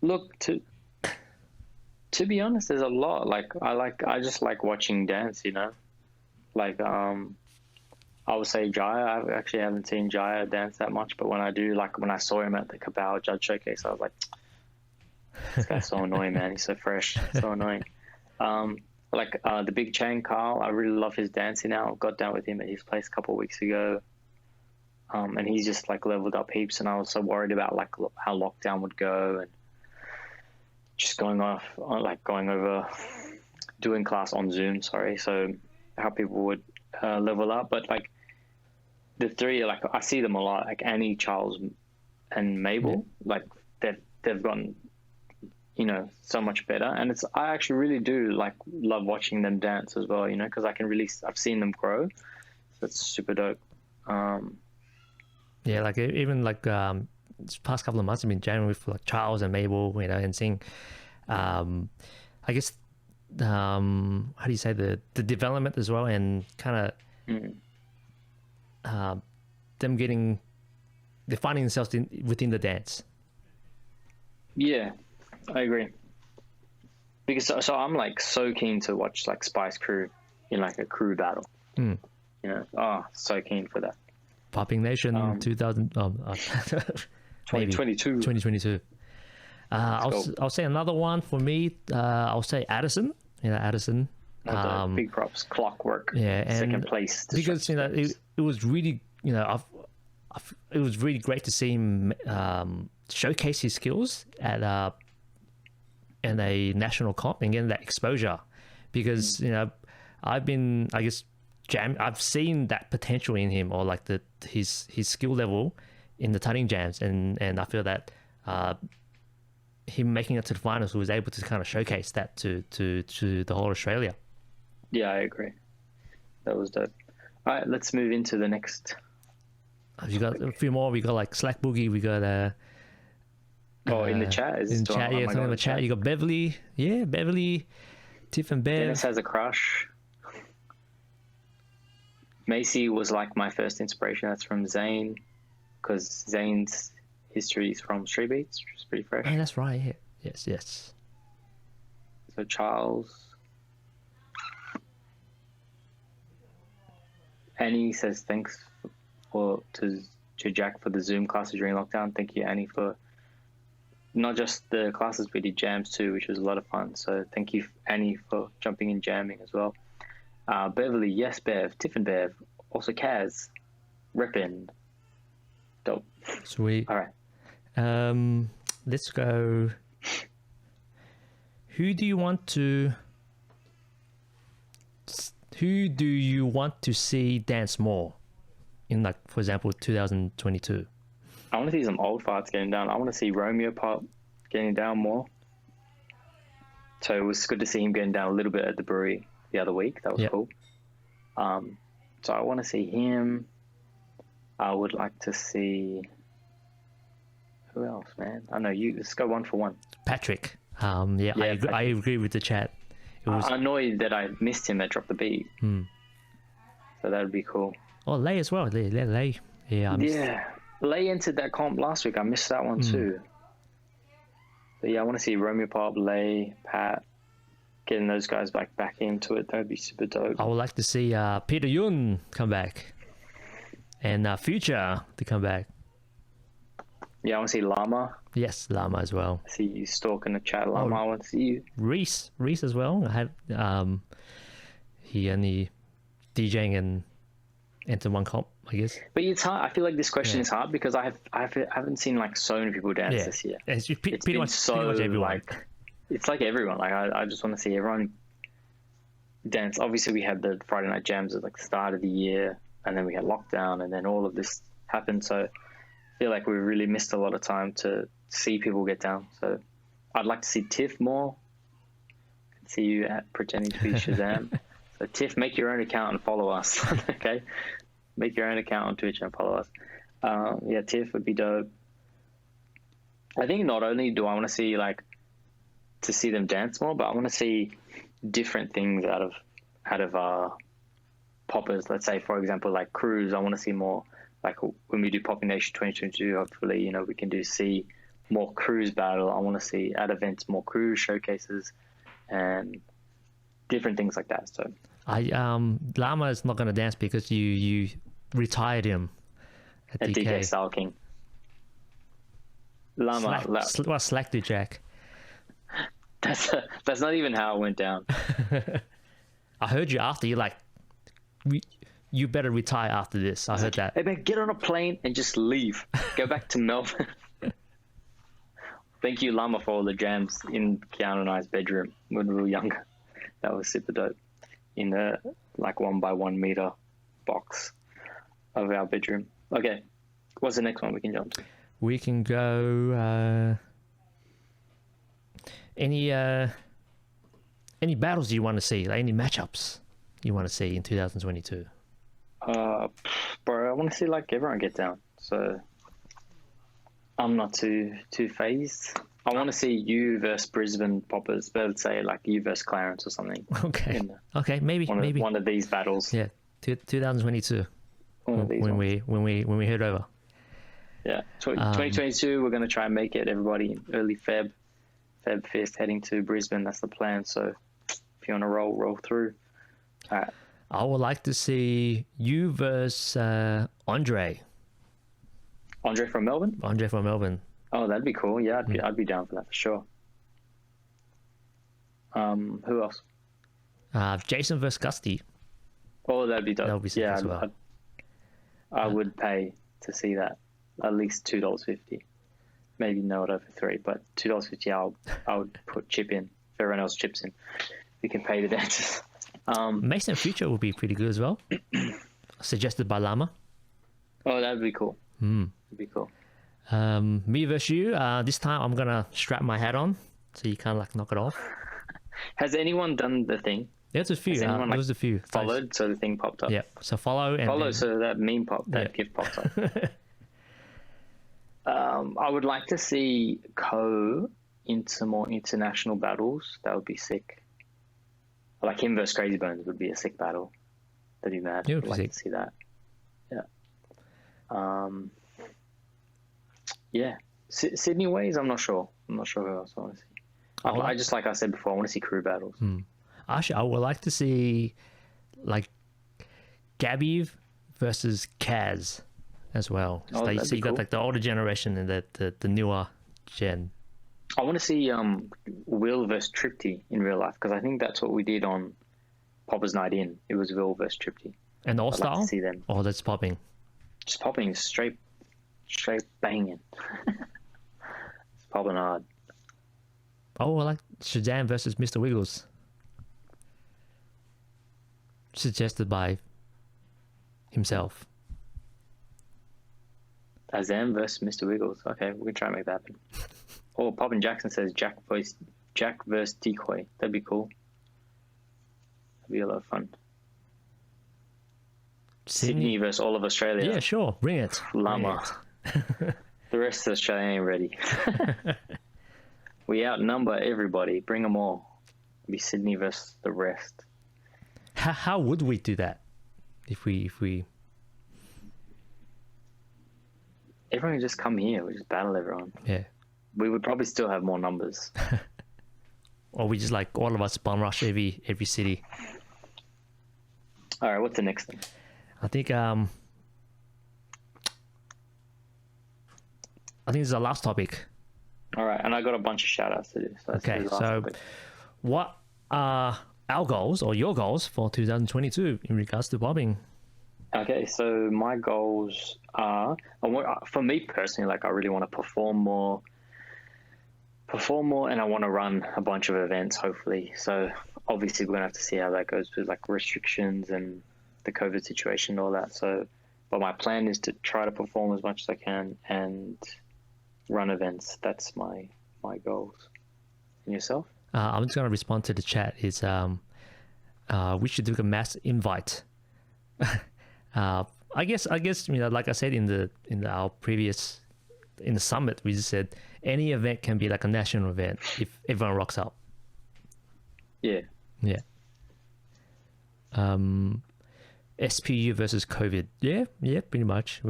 Look, to be honest, there's a lot. Like I just like watching dance. Like I would say Jaya. I actually haven't seen Jaya dance that much, but when I do, like when I saw him at the Cabal Judge Showcase, I was like, this guy's so annoying, man. He's so fresh, so annoying. The Big Chain Carl, I really love his dancing now. Got down with him at his place a couple of weeks ago. And he's just like leveled up heaps, and I was so worried about like how lockdown would go, and just going over doing class on Zoom, so how people would level up. But like the three, like I see them a lot, like Annie, Charles, and Mabel. Like they've gotten so much better, and I actually really do love watching them dance as well, because I've seen them grow, so it's super dope. Yeah, like even like this past couple of months I've been jamming with like Charles and Mabel, you know, and seeing I guess how do you say the development as well, and kind of them they're finding themselves within the dance. Yeah, I agree. Because so I'm like so keen to watch like Spice Crew in like a crew battle. You know, so keen for that. Popping Nation 2022. 2022. I'll say another one for me. I'll say Addison. You know, Addison. Big props. Clockwork. Yeah, and second place. Because you know it was really, you know, it was really great to see him showcase his skills at in a national comp and getting that exposure. Because you know, I've seen that potential in him, or like his skill level in the tutting jams, and I feel that him making it to the finals was able to kind of showcase that to the whole Australia. Yeah, I agree. That was dope. All right, let's move into the next. You got a few more. We got like Slack Boogie. We got in the chat. In the chat, yeah, in the chat. You got Beverly. Yeah, Beverly. Tiff and Bev. Dennis has a crush. Macy was like my first inspiration. That's from Zane, because Zane's history is from Street Beats, which is pretty fresh. Yeah, that's right. Yeah. Yes. So Charles. Annie says thanks to Jack for the Zoom classes during lockdown. Thank you, Annie, for not just the classes, we did jams too, which was a lot of fun. So thank you, Annie, for jumping in jamming as well. Beverly, yes, Bev, Tiff and Bev, also Kaz, Rippin, dope. Sweet. All right. Let's go. Who do you want to see dance more in, like, for example, 2022? I want to see some old farts getting down. I want to see Romeo Pop getting down more. So it was good to see him getting down a little bit at the brewery the other week. That was cool. So I want to see him. I would like to see... Who else, man? I know you. Let's go one for one. Patrick. I agree with the chat. It was annoyed that I missed him at Drop the Beat. So that would be cool. Oh, Lay as well. Lay. Yeah. Lay entered that comp last week. I missed that one too. But yeah, I want to see Romeo Pop, Lay, Pat, getting those guys back into it. That would be super dope. I would like to see Peter Yun come back, and Future to come back. Yeah, I want to see Llama. Yes, Llama as well. I see you stalking the chat, Llama. I want to see you. Reese as well. I had he only DJing and entered one comp, I guess. But it's hard. I feel like this question is hard because I haven't seen like so many people dance this year. It's pretty much everyone. Like, it's like everyone. Like I just want to see everyone dance. Obviously, we had the Friday night jams at like the start of the year, and then we had lockdown, and then all of this happened. So I feel like we really missed a lot of time to see people get down. So I'd like to see Tiff more. I can see you pretending to be Shazam. So Tiff, make your own account and follow us. Okay, make your own account on Twitch and follow us. Yeah, Tiff would be dope. I think not only do I want to see to see them dance more, but I want to see different things out of poppers. Let's say, for example, like crews. I want to see more. Like when we do Poppin Nation 2022, hopefully, we can see more cruise battle. I want to see at events more cruise showcases and different things like that. So Llama is not going to dance because you retired him at DK Style King. Llama, slacked you, Jack. That's not even how it went down. I heard you after. You're like, you better retire after this. I heard that. Hey man, get on a plane and just leave. Go back to Melbourne. Thank you, Llama, for all the jams in Keanu and I's bedroom when we were younger. That was super dope. In the 1 by 1 meter box of our bedroom. Okay, what's the next one we can jump to? We can go. Any battles you want to see? Like any matchups you want to see in 2022? Bro, I want to see everyone get down. So I'm not too phased. I want to see you versus Brisbane Poppers, but let's say like you versus Clarence or something. Okay. In Okay. Maybe. one of these battles. Yeah. 2022. One of these when ones. we head over. Yeah. 2022. We're going to try and make it everybody in early Feb 5th heading to Brisbane. That's the plan. So if you want to roll through. All right. I would like to see you versus Andre. Andre from Melbourne. Andre from Melbourne. Oh, that'd be cool. Yeah, I'd be down for that for sure. Who else? Jason versus Gusty. Oh, that'd be dope. That would be sick as well. I would pay to see that. At least $2.50. Maybe no over $3, but $2.50. I would put chip in. If everyone else chips in, we can pay the dancers. Mason Future would be pretty good as well. Suggested by Llama. Oh, that'd be cool. That'd be cool. Me versus you. This time I'm gonna strap my hat on so you can't like knock it off. Has anyone done the thing? There's a few. There was a few. Followed, so the thing popped up. Yeah. So follow and then... so that meme popped. That GIF popped up. I would like to see Ko into more international battles. That would be sick. Like him versus Crazy Bones would be a sick battle. That'd be mad. Yeah, I'd like to see that. Yeah. Yeah. Sydney Ways, I'm not sure. I'm not sure who else I want to see. I just, like I said before, I want to see crew battles. Actually, I would like to see like Gabby versus Kaz as well. Oh, like, so you cool. got like the older generation and the newer gen. I want to see Will versus Tripty in real life, because I think that's what we did on Popper's Night In. It was Will versus Tripty. And All Style? Like to see them. Oh, that's popping. Just popping straight banging. It's popping hard. Oh, I like Shazam versus Mr. Wiggles. Suggested by himself. Azam versus Mr. Wiggles. Okay, we can try and make that happen. Oh, Poppin Jackson says Jack versus Decoy. That'd be cool. That'd be a lot of fun. Sydney versus all of Australia. Yeah, sure. Bring it. Llama. The rest of Australia ain't ready. We outnumber everybody. Bring them all. It'd be Sydney versus the rest. How would we do that? If we everyone would just come here. We just battle everyone. Yeah. We would probably still have more numbers. Or we just like all of us bum rush every city. All right, what's the next thing? I think it's the last topic. All right, and I got a bunch of shout outs to do. So okay, so what are our goals or your goals for 2022 in regards to bobbing? Okay, so my goals are, for me personally, like I really want to perform more, and I want to run a bunch of events, hopefully. So obviously we're gonna have to see how that goes with like restrictions and the COVID situation and all that. So, but my plan is to try to perform as much as I can and run events. That's my goals. And yourself? I'm just gonna respond to the chat. Is we should do a mass invite. I guess like I said in our previous the summit, we just said any event can be like a national event if everyone rocks up. Yeah. SPU versus COVID. Yeah, pretty much.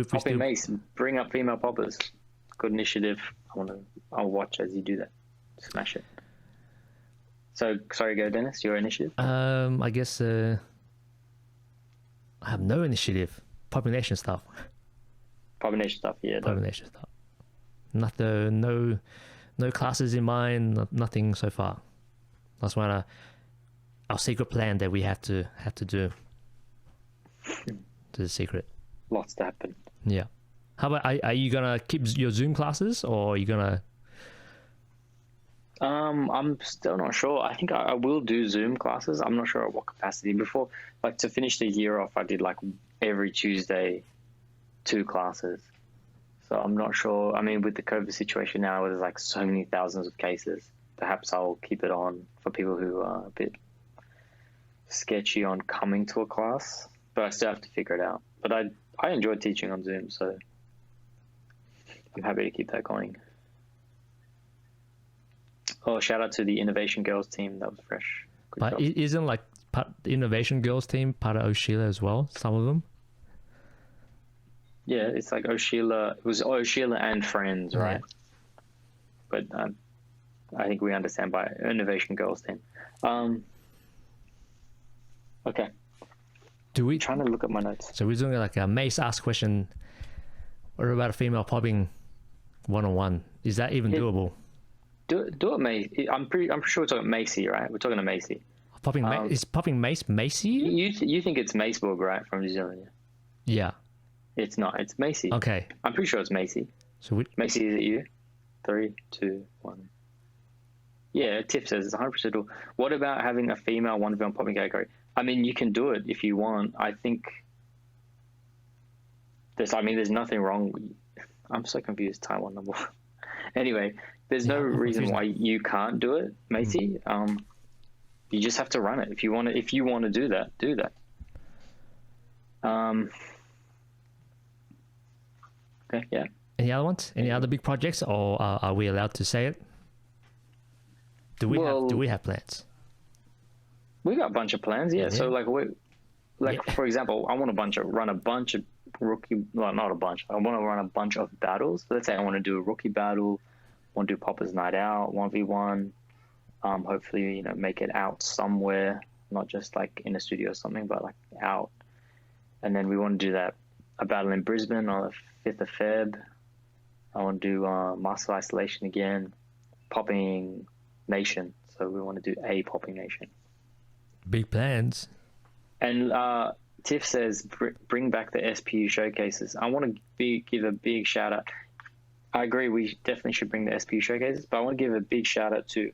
Popping Mace, bring up female poppers. Good initiative. I'll watch as you do that. Smash it. So sorry, go Dennis. Your initiative. I guess I have no initiative. Population stuff. Yeah. Population stuff. No classes in mind. Nothing so far. That's one our secret plan that we have to do. To the secret. Lots to happen. Yeah. How about are you gonna keep your Zoom classes or are you gonna? I'm still not sure. I think I will do Zoom classes. I'm not sure at what capacity. Before, like to finish the year off, I did like every Tuesday 2 classes. So I'm not sure. I mean, with the COVID situation now, where there's like so many thousands of cases, perhaps I'll keep it on for people who are a bit sketchy on coming to a class. But I still have to figure it out. But I enjoy teaching on Zoom, so I'm happy to keep that going. Oh, shout out to the Innovation Girls team. That was fresh. Good But job. isn't like the Innovation Girls team part of Oshila as well? Some of them. Yeah, it's like Oshila. It was Oshila and friends, right? Yeah. But I think we understand by Innovation Girls team. Okay. Do we? I'm trying to look at my notes. So we're doing like a Mace ask question. What about a female popping one-on-one? Is that even doable? Do it, Macy. I'm sure we're talking Macy, right? We're talking to Macy. Popping is popping Mace Macy? You think it's Maceburg, right, from New Zealand? Yeah. It's not. It's Macy. Okay. I'm pretty sure it's Macy. So Macy, is it you? 3, 2, 1. Yeah, Tiff says it's 100% doable. What about having a female 1v1 popping category? I mean, you can do it if you want. I think there's nothing wrong. I'm so confused. Taiwan number 1. Anyway, there's no reason why you can't do it, Macy. You just have to run it. If you want to do that, do that. Okay, yeah. Any other ones? Any other big projects, or are we allowed to say it? Do we have plans? We got a bunch of plans, yeah. So for example, I want to run a bunch of rookie. Well, not a bunch. I want to run a bunch of battles. Let's say I want to do a rookie battle. Want to do Popper's Night Out 1v1. Hopefully, make it out somewhere, not just like in a studio or something, but like out. And then we want to do a battle in Brisbane on the 5th of Feb. I want to do Master Isolation again, Popping Nation. So we want to do a Popping Nation. Big plans. And Tiff says, bring back the SPU showcases. I want to give a big shout out. I agree, we definitely should bring the SPU showcases, but I want to give a big shout out to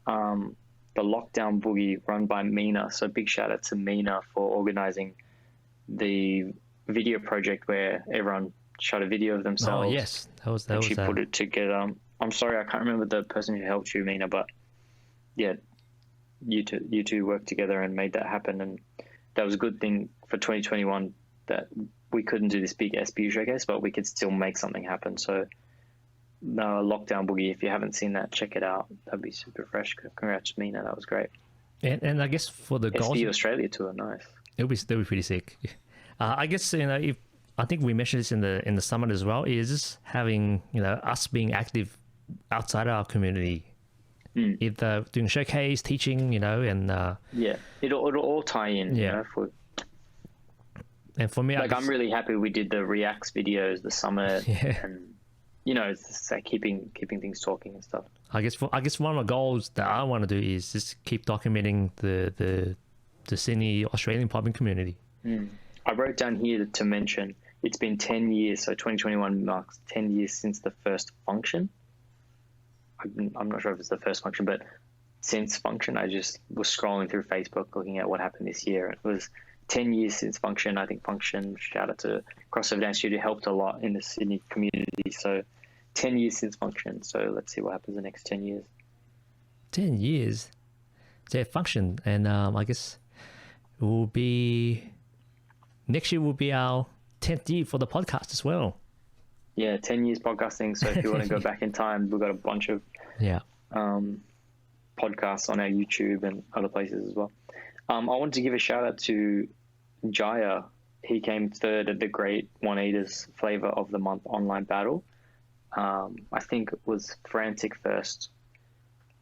the Lockdown Boogie run by Mina. So big shout out to Mina for organizing the video project where everyone shot a video of themselves. Oh, yes. She put it together. I'm sorry, I can't remember the person who helped you, Mina, but yeah, you two worked together and made that happen. And that was a good thing for 2021 that we couldn't do this big SPU showcase, but we could still make something happen. So Lockdown Boogie, if you haven't seen that, check it out. That'd be super fresh. Congrats, Mina. That was great. And I guess for the SPU Australia tour, nice. They'll be pretty sick. I guess if I think we mentioned this in the summit as well, is having us being active outside our community, either doing showcase, teaching, and yeah, it'll all tie in. Yeah. And for me, I'm really happy we did the Reacts videos, the summit, and it's just like keeping things talking and stuff. I guess one of the goals that I want to do is just keep documenting the Sydney Australian popping community. I wrote down here to mention it's been 10 years, so 2021 marks 10 years since the first function. I'm not sure if it's the first function, but since function, I just was scrolling through Facebook looking at what happened this year. It was 10 years since function. I think function, shout out to Crossover Dance Studio, helped a lot in the Sydney community. So 10 years since function. So let's see what happens the next 10 years. 10 years? So function. And I guess it will be... Next year will be our 10th year for the podcast as well. Yeah, 10 years podcasting. So if you want to go back in time, we've got a bunch of podcasts on our YouTube and other places as well. I wanted to give a shout out to Jaya. He came third at the Great One Eaters Flavor of the Month online battle. I think it was Frantic first,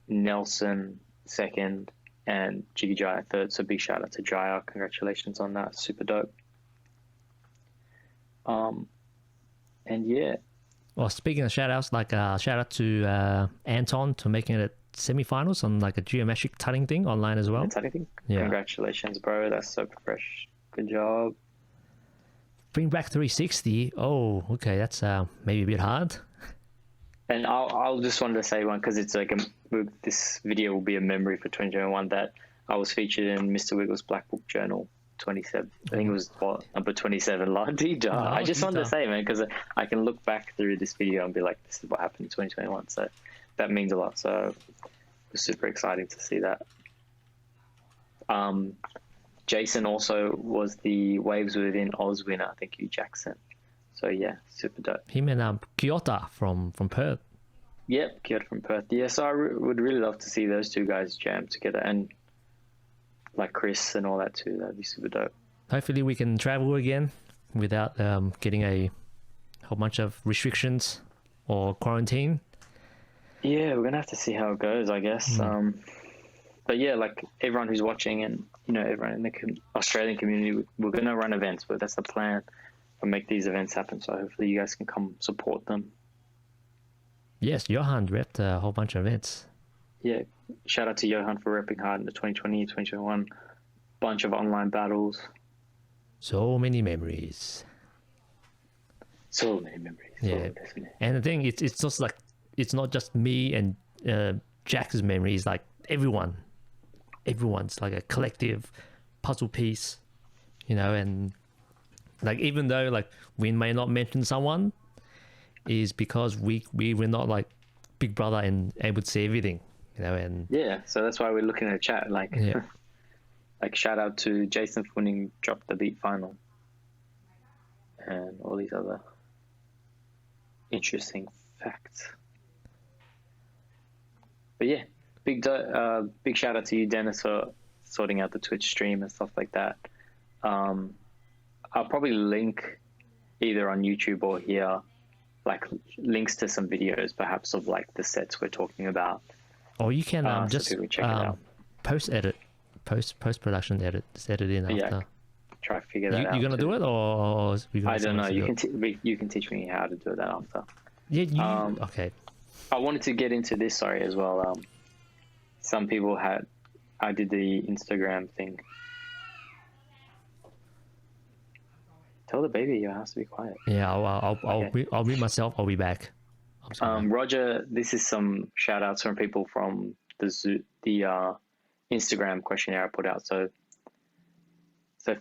Nelson second, and Jiggy Jaya third. So big shout out to Jaya. Congratulations on that. Super dope. And yeah. Well, speaking of shout outs, shout out to Anton to making it semi-finals on like a geometric tutting thing online as well. Tutting thing? Yeah. Congratulations, bro. That's super fresh. Good job. Bring back 360. Oh, okay. That's maybe a bit hard. And I'll just wanted to say one because it's like this video will be a memory for 2021 that I was featured in Mr. Wiggles Black Book Journal 27. I think it was number 27. I just wanted to say, man, because I can look back through this video and be like, this is what happened in 2021. So that means a lot. So it was super exciting to see that. Jason also was the Waves Within Oz winner. Thank you, Jackson. So yeah, super dope. Him and Kyoto from Perth. Yep, Kyoto from Perth. Yeah, so I would really love to see those two guys jam together, and like Chris and all that too. That'd be super dope. Hopefully we can travel again without getting a whole bunch of restrictions or quarantine. Yeah, we're gonna have to see how it goes, I guess. But yeah, like everyone who's watching, and everyone in the Australian community, we're gonna run events. But that's the plan. We'll make these events happen. So hopefully you guys can come support them. Yes, Johan repped a whole bunch of events. Yeah, shout out to Johan for repping hard in the 2020, 2021 bunch of online battles. So many memories. So many memories. Yeah, definitely. And the thing, it's just like, it's not just me and Jack's memories. Like everyone's like a collective puzzle piece, and like even though like we may not mention someone, is because we were not like Big Brother and able to see everything, and yeah, so that's why we're looking at chat. Like, like shout out to Jason for winning Drop the Beat final, and all these other interesting facts. But yeah, big shout out to you, Dennis, for sorting out the Twitch stream and stuff like that. I'll probably link either on YouTube or here, like links to some videos perhaps of like the sets we're talking about. Or you can so just people check it out. post production edit, just edit in after. Yeah, try to figure that out. You gonna do it, or I don't know. You can teach me how to do that after. Yeah. Okay. I wanted to get into this, as well. Some people I did the Instagram thing. Tell the baby you have to be quiet. Yeah, I'll mute myself. I'll be back. Roger, this is some shout outs from people from the Instagram questionnaire I put out. So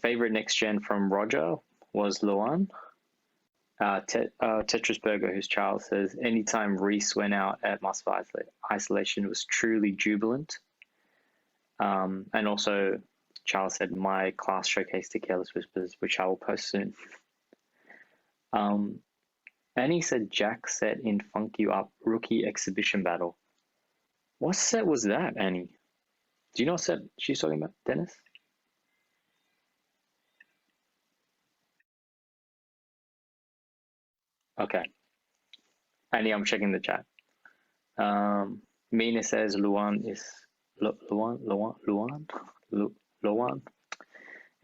favorite next gen from Roger was Luan. Tetris Burger, who's Charles, says anytime Reese went out at Massive Isolation was truly jubilant. And also Charles said my class showcased the Careless Whispers, which I will post soon. Annie said Jack set in Funk You Up rookie exhibition battle. What set was that, Annie? Do you know what set she's talking about, Dennis? Okay. Annie, I'm checking the chat. Mina says Luan is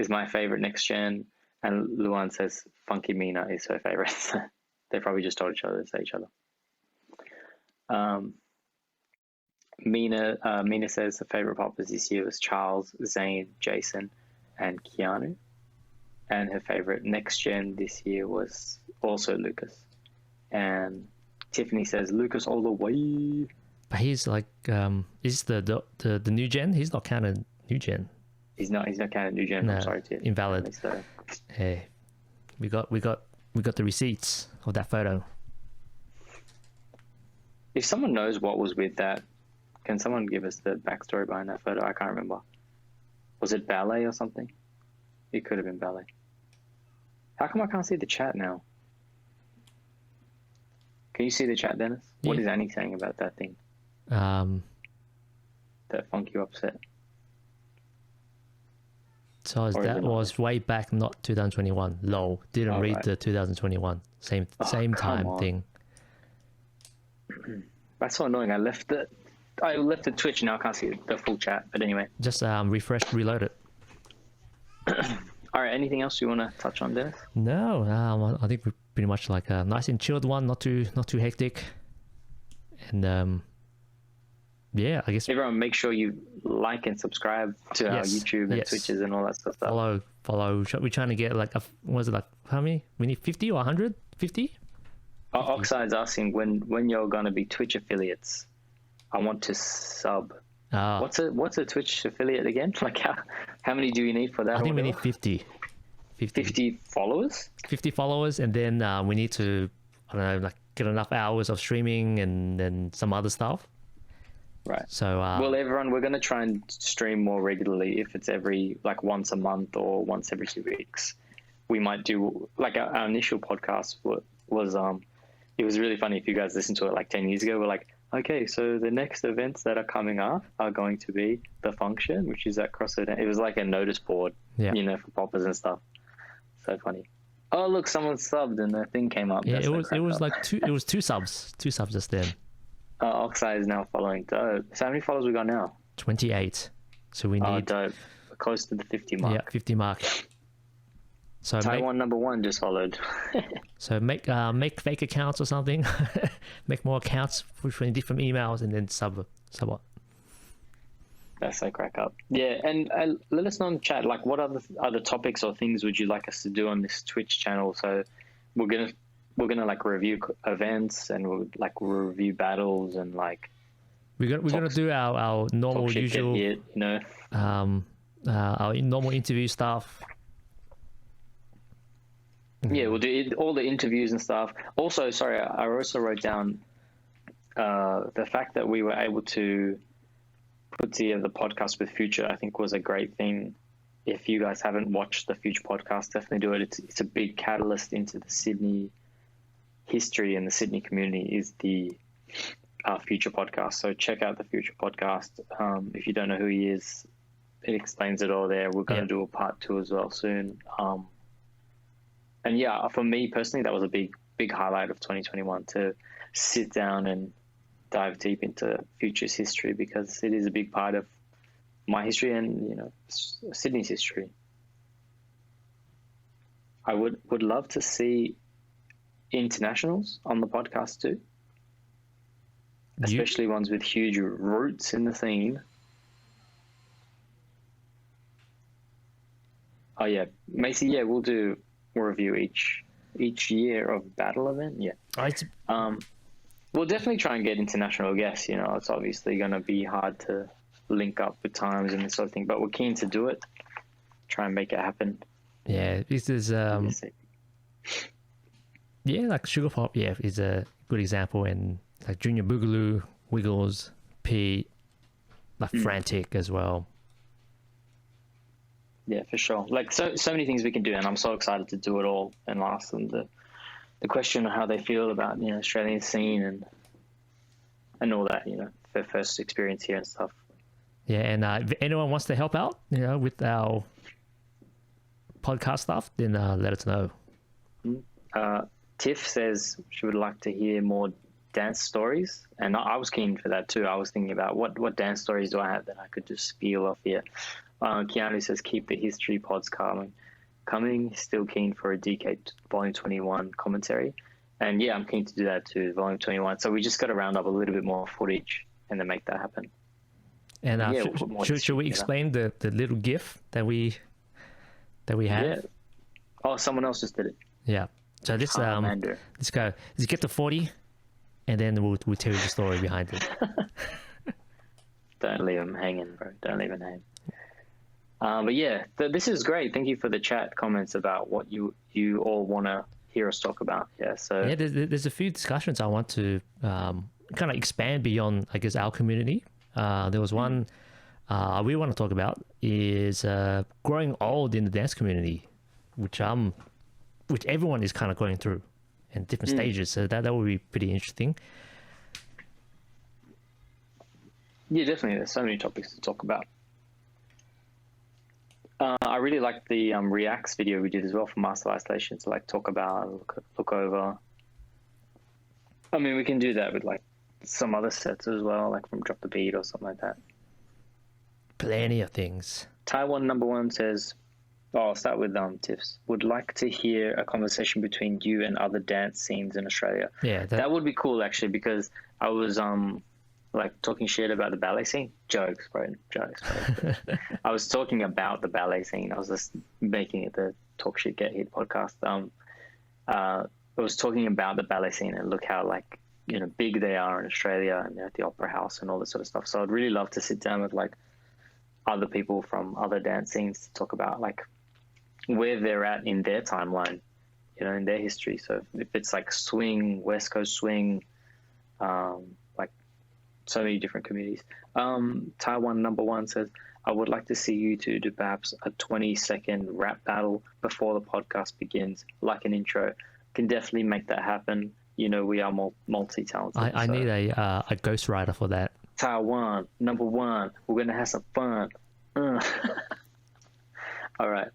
my favorite next gen, and Luan says Funky Mina is her favorite. They probably just told each other to say each other. Mina says the favorite poppers this year was Charles, Zane, Jason, and Keanu, and her favorite next gen this year was also Lucas. And Tiffany says Lucas all the way. But he's like, is the new gen? He's not counted new gen. He's not counted new gen. No, I'm sorry, Tiff. Invalid. So. Hey, we got the receipts of that photo. If someone knows what was with that, can someone give us the backstory behind that photo? I can't remember. Was it ballet or something? It could have been ballet. How come I can't see the chat now? Can you see the chat, Dennis? Yeah. What is Annie saying about that thing? That Funk You Upset. So that was way back, not 2021. Lol. Didn't read the 2021. Same time thing. That's so annoying. I left the Twitch, now I can't see the full chat. But anyway. Just refresh, reload it. All right. Anything else you want to touch on, Dennis? No. I think we're pretty much like a nice and chilled one, not too hectic. And yeah, I guess everyone make sure you like and subscribe to our YouTube and Twitches and all that stuff. Follow. We're trying to get like how many? We need 50 or 100? 50? Oxide's asking when you're gonna be Twitch affiliates. I want to sub. What's a Twitch affiliate again? Like how many do you need for that? I think we need 50. 50 followers? 50 followers, and then we need to, I don't know, like get enough hours of streaming and then some other stuff. Right. So well, everyone, we're going to try and stream more regularly. If it's once a month or once every 2 weeks, we might do like our initial podcast was it was really funny. If you guys listened to it like 10 years ago, we're like, okay, so the next events that are coming up are going to be the function, which is at CrossFit. It was like a notice board, for poppers and stuff. So funny. Oh, look, someone subbed and the thing came up. Yeah, it was like two subs just then. Oxide is now following. Dope. So how many followers we got now? 28. So we need. Dope. We're close to the 50 mark. Yeah, 50 mark. So Taiwan #1 just followed. So make fake accounts or something. Make more accounts between different emails and then sub what. That's like crack up. Yeah, and let us know in the chat, like what other topics or things would you like us to do on this Twitch channel? So we're gonna like review events and we'll like review battles and like we're gonna do our normal usual our normal interview stuff. Yeah, we'll do all the interviews and stuff. Also, sorry, I also wrote down the fact that we were able to put together the podcast with Future, I think was a great thing. If you guys haven't watched the Future podcast, definitely do it. It's a big catalyst into the Sydney history and the Sydney community is the Future podcast. So check out the Future podcast. If you don't know who he is, it explains it all there. We're going to do a part 2 as well soon. And yeah, for me personally, that was a big highlight of 2021 to sit down and dive deep into Future's history, because it is a big part of my history and Sydney's history. I would love to see internationals on the podcast too, especially ones with huge roots in the scene. Oh yeah, Macy. Yeah, we'll review each year of battle event. Yeah. We'll definitely try and get international guests. It's obviously going to be hard to link up with times and this sort of thing, but we're keen to do it. Try and make it happen. Yeah, this is like Sugar Pop. Yeah, is a good example, and like Junior Boogaloo, Wiggles, P, like Frantic as well. Yeah, for sure. Like so many things we can do, and I'm so excited to do it all and ask them the question of how they feel about Australian scene and all that, their first experience here and stuff. Yeah, and if anyone wants to help out, with our podcast stuff, then let us know. Tiff says she would like to hear more dance stories, and I was keen for that too. I was thinking about what dance stories do I have that I could just spiel off here. Keanu says keep the history pods coming. Still keen for a DK Volume 21 commentary, and yeah, I'm keen to do that too, Volume 21. So we just got to round up a little bit more footage and then make that happen. And should we explain the little GIF that we have? Yeah. Oh, someone else just did it. Yeah. So let's get to 40, and then we'll tell you the story behind it. Don't leave him hanging, bro. Don't leave him hanging. But yeah, this is great. Thank you for the chat comments about what you all want to hear us talk about. Yeah, so yeah, there's a few discussions I want to kind of expand beyond, I guess, our community. There was one we want to talk about is growing old in the dance community, which everyone is kind of going through in different stages. So that would be pretty interesting. Yeah, definitely. There's so many topics to talk about. I really like the Reacts video we did as well for Master Isolation to like talk about, look over. I mean, we can do that with like some other sets as well, like from Drop the Beat or something like that. Plenty of things. Taiwan #1 says, I'll start with Tiffs. Would like to hear a conversation between you and other dance scenes in Australia. Yeah, that would be cool actually, because I was like talking shit about the ballet scene. Jokes, bro. I was talking about the ballet scene. I was just making it the Talk Shit Get Hit podcast. I was talking about the ballet scene and look how like big they are in Australia and they're at the Opera House and all this sort of stuff. So I'd really love to sit down with like other people from other dance scenes to talk about like where they're at in their timeline, in their history. So if it's like swing, West Coast swing, like so many different communities. Taiwan #1 says, I would like to see you two do perhaps a 20-second rap battle before the podcast begins, like an intro. Can definitely make that happen. You know, we are multi-talented. I need a ghostwriter for that. Taiwan, number one. We're going to have some fun. All right.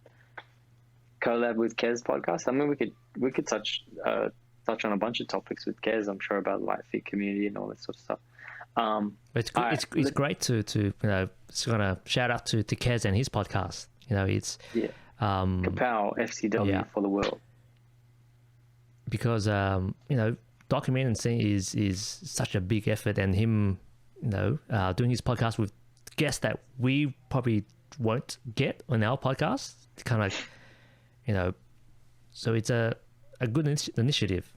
Collab with Kez podcast. I mean, we could touch on a bunch of topics with Kez, I'm sure, about Light Fit community and all that sort of stuff. It's great to you know, it's gonna shout out to Kez and his podcast. You know, it's Kapow FCW for the world. Because you know, documenting is such a big effort, and him, you know, doing his podcast with guests that we probably won't get on our podcast, kind of, you know, so it's a good initiative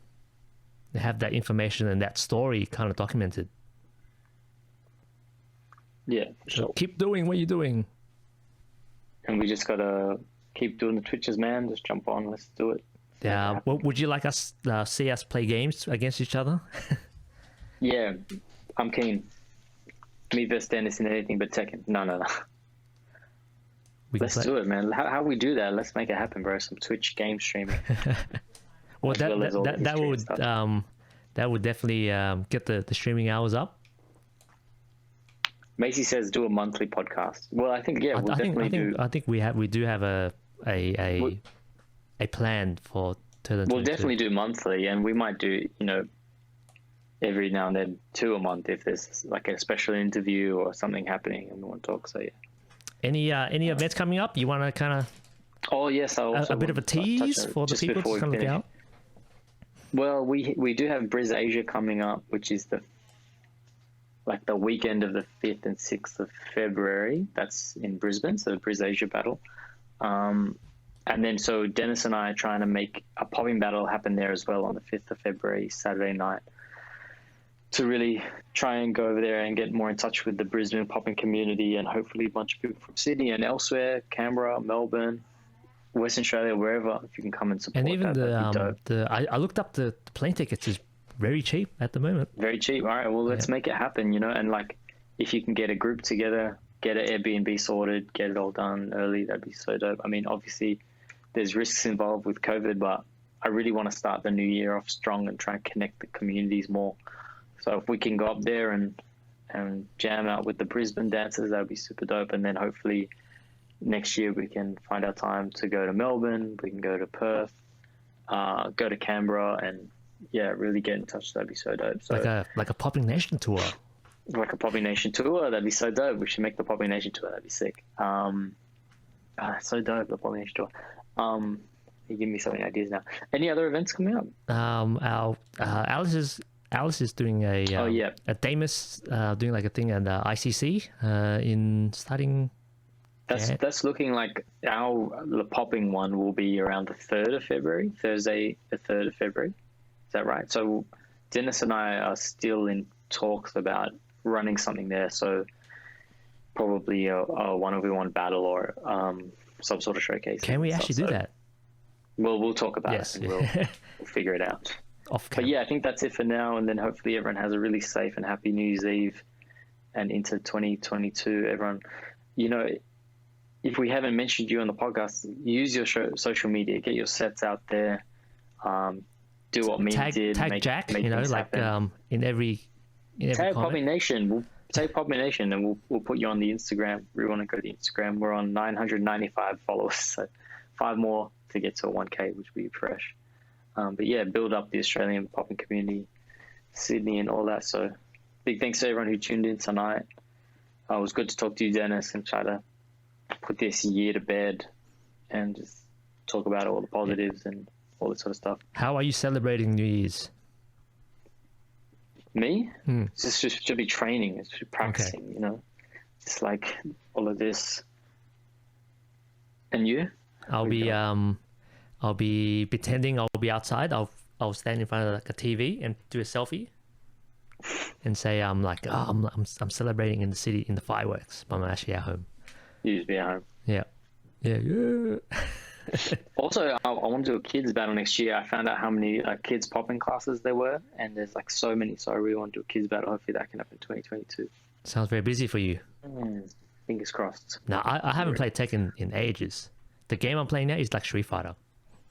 to have that information and that story kind of documented. Yeah, for sure. So keep doing what you're doing. And we just gotta keep doing the Twitches, man. Just jump on, let's do it. Yeah. Well, would you like us see us play games against each other? Yeah, I'm keen. Me versus Dennis in anything but Tekken. No. Let's do it, man. How we do that? Let's make it happen, bro. Some Twitch game streaming. Well, that would definitely get the streaming hours up. Macy says do a monthly podcast. Well, I think I think we do have a plan for 2022. We'll definitely do monthly, and we might do, you know, every now and then 2 a month if there's like a special interview or something happening and we want to talk. So yeah. Any events coming up? You want to kind of? Oh yes, a bit of a tease for the people to kind of look out. Well, we do have Briz Asia coming up, which is the weekend of the 5th and 6th of February. That's in Brisbane, so the Briz Asia battle. And then so Dennis and I are trying to make a popping battle happen there as well on the 5th of February, Saturday night, to really try and go over there and get more in touch with the Brisbane popping community, and hopefully a bunch of people from Sydney and elsewhere, Canberra, Melbourne, Western Australia, wherever, if you can come and support. And even I looked up the plane tickets is very cheap at the moment. Very cheap. All right, well, let's make it happen, you know, and like if you can get a group together, get an Airbnb sorted, get it all done early, that'd be so dope. I mean, obviously there's risks involved with COVID, but I really want to start the new year off strong and try and connect the communities more. So if we can go up there and jam out with the Brisbane dancers, that would be super dope. And then hopefully next year we can find our time to go to Melbourne, we can go to Perth, go to Canberra, and really get in touch. That'd be so dope. So like a Popping Nation tour. Like a Popping Nation tour, that'd be so dope. We should make the Popping Nation tour. That'd be sick. So dope, the Popping Nation tour. You give me so many ideas now. Any other events coming up? Alice is doing a Danis doing like a thing at ICC in starting. That's looking like the popping one will be around the 3rd of February, Thursday, the 3rd of February. Is that right? So Dennis and I are still in talks about running something there. So probably a 1v1 battle or some sort of showcase. Can we actually do that? Well, we'll talk about it and we'll figure it out. But yeah, I think that's it for now. And then hopefully everyone has a really safe and happy New Year's Eve and into 2022. Everyone, you know, if we haven't mentioned you on the podcast, use your social media, get your sets out there, do what me did. Tag Jack, you know, like in every tag Poppin Nation. We'll tag Poppin Nation and we'll put you on the Instagram. We want to go to the Instagram. We're on 995 followers, so 5 more to get to a 1K, which will be fresh. But yeah, build up the Australian popping community, Sydney and all that. So big thanks to everyone who tuned in tonight. It was good to talk to you, Dennis, and try to put this year to bed and just talk about all the positives and all that sort of stuff. How are you celebrating New Year's? Me? It's just should be training. It's just practicing, you know. Just like all of this. And you? I'll be pretending I'll be outside. I'll stand in front of like a TV and do a selfie, and say I'm celebrating in the city in the fireworks, but I'm actually at home. You just be at home. Yeah. Also, I want to do a kids battle next year. I found out how many kids popping classes there were, and there's like so many. So I really want to do a kids battle. Hopefully that can happen in 2022. Sounds very busy for you. Fingers crossed. Now, I haven't played Tekken in ages. The game I'm playing now is like Street Fighter.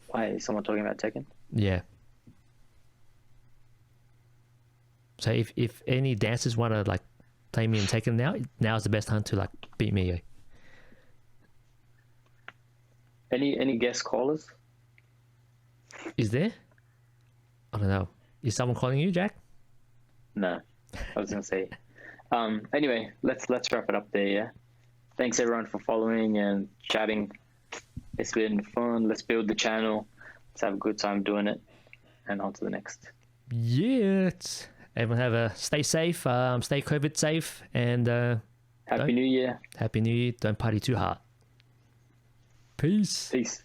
Why is someone talking about Tekken? Yeah. So if any dancers want to like play me in Tekken now is the best time to like beat me. Any guest callers? Is there? I don't know. Is someone calling you, Jack? No, I was gonna say. Anyway, let's wrap it up there. Yeah. Thanks everyone for following and chatting. It's been fun. Let's build the channel. Let's have a good time doing it. And on to the next. Yeah. Everyone have a stay safe, stay COVID safe, and Happy New Year. Happy New Year. Don't party too hard. Peace. Peace.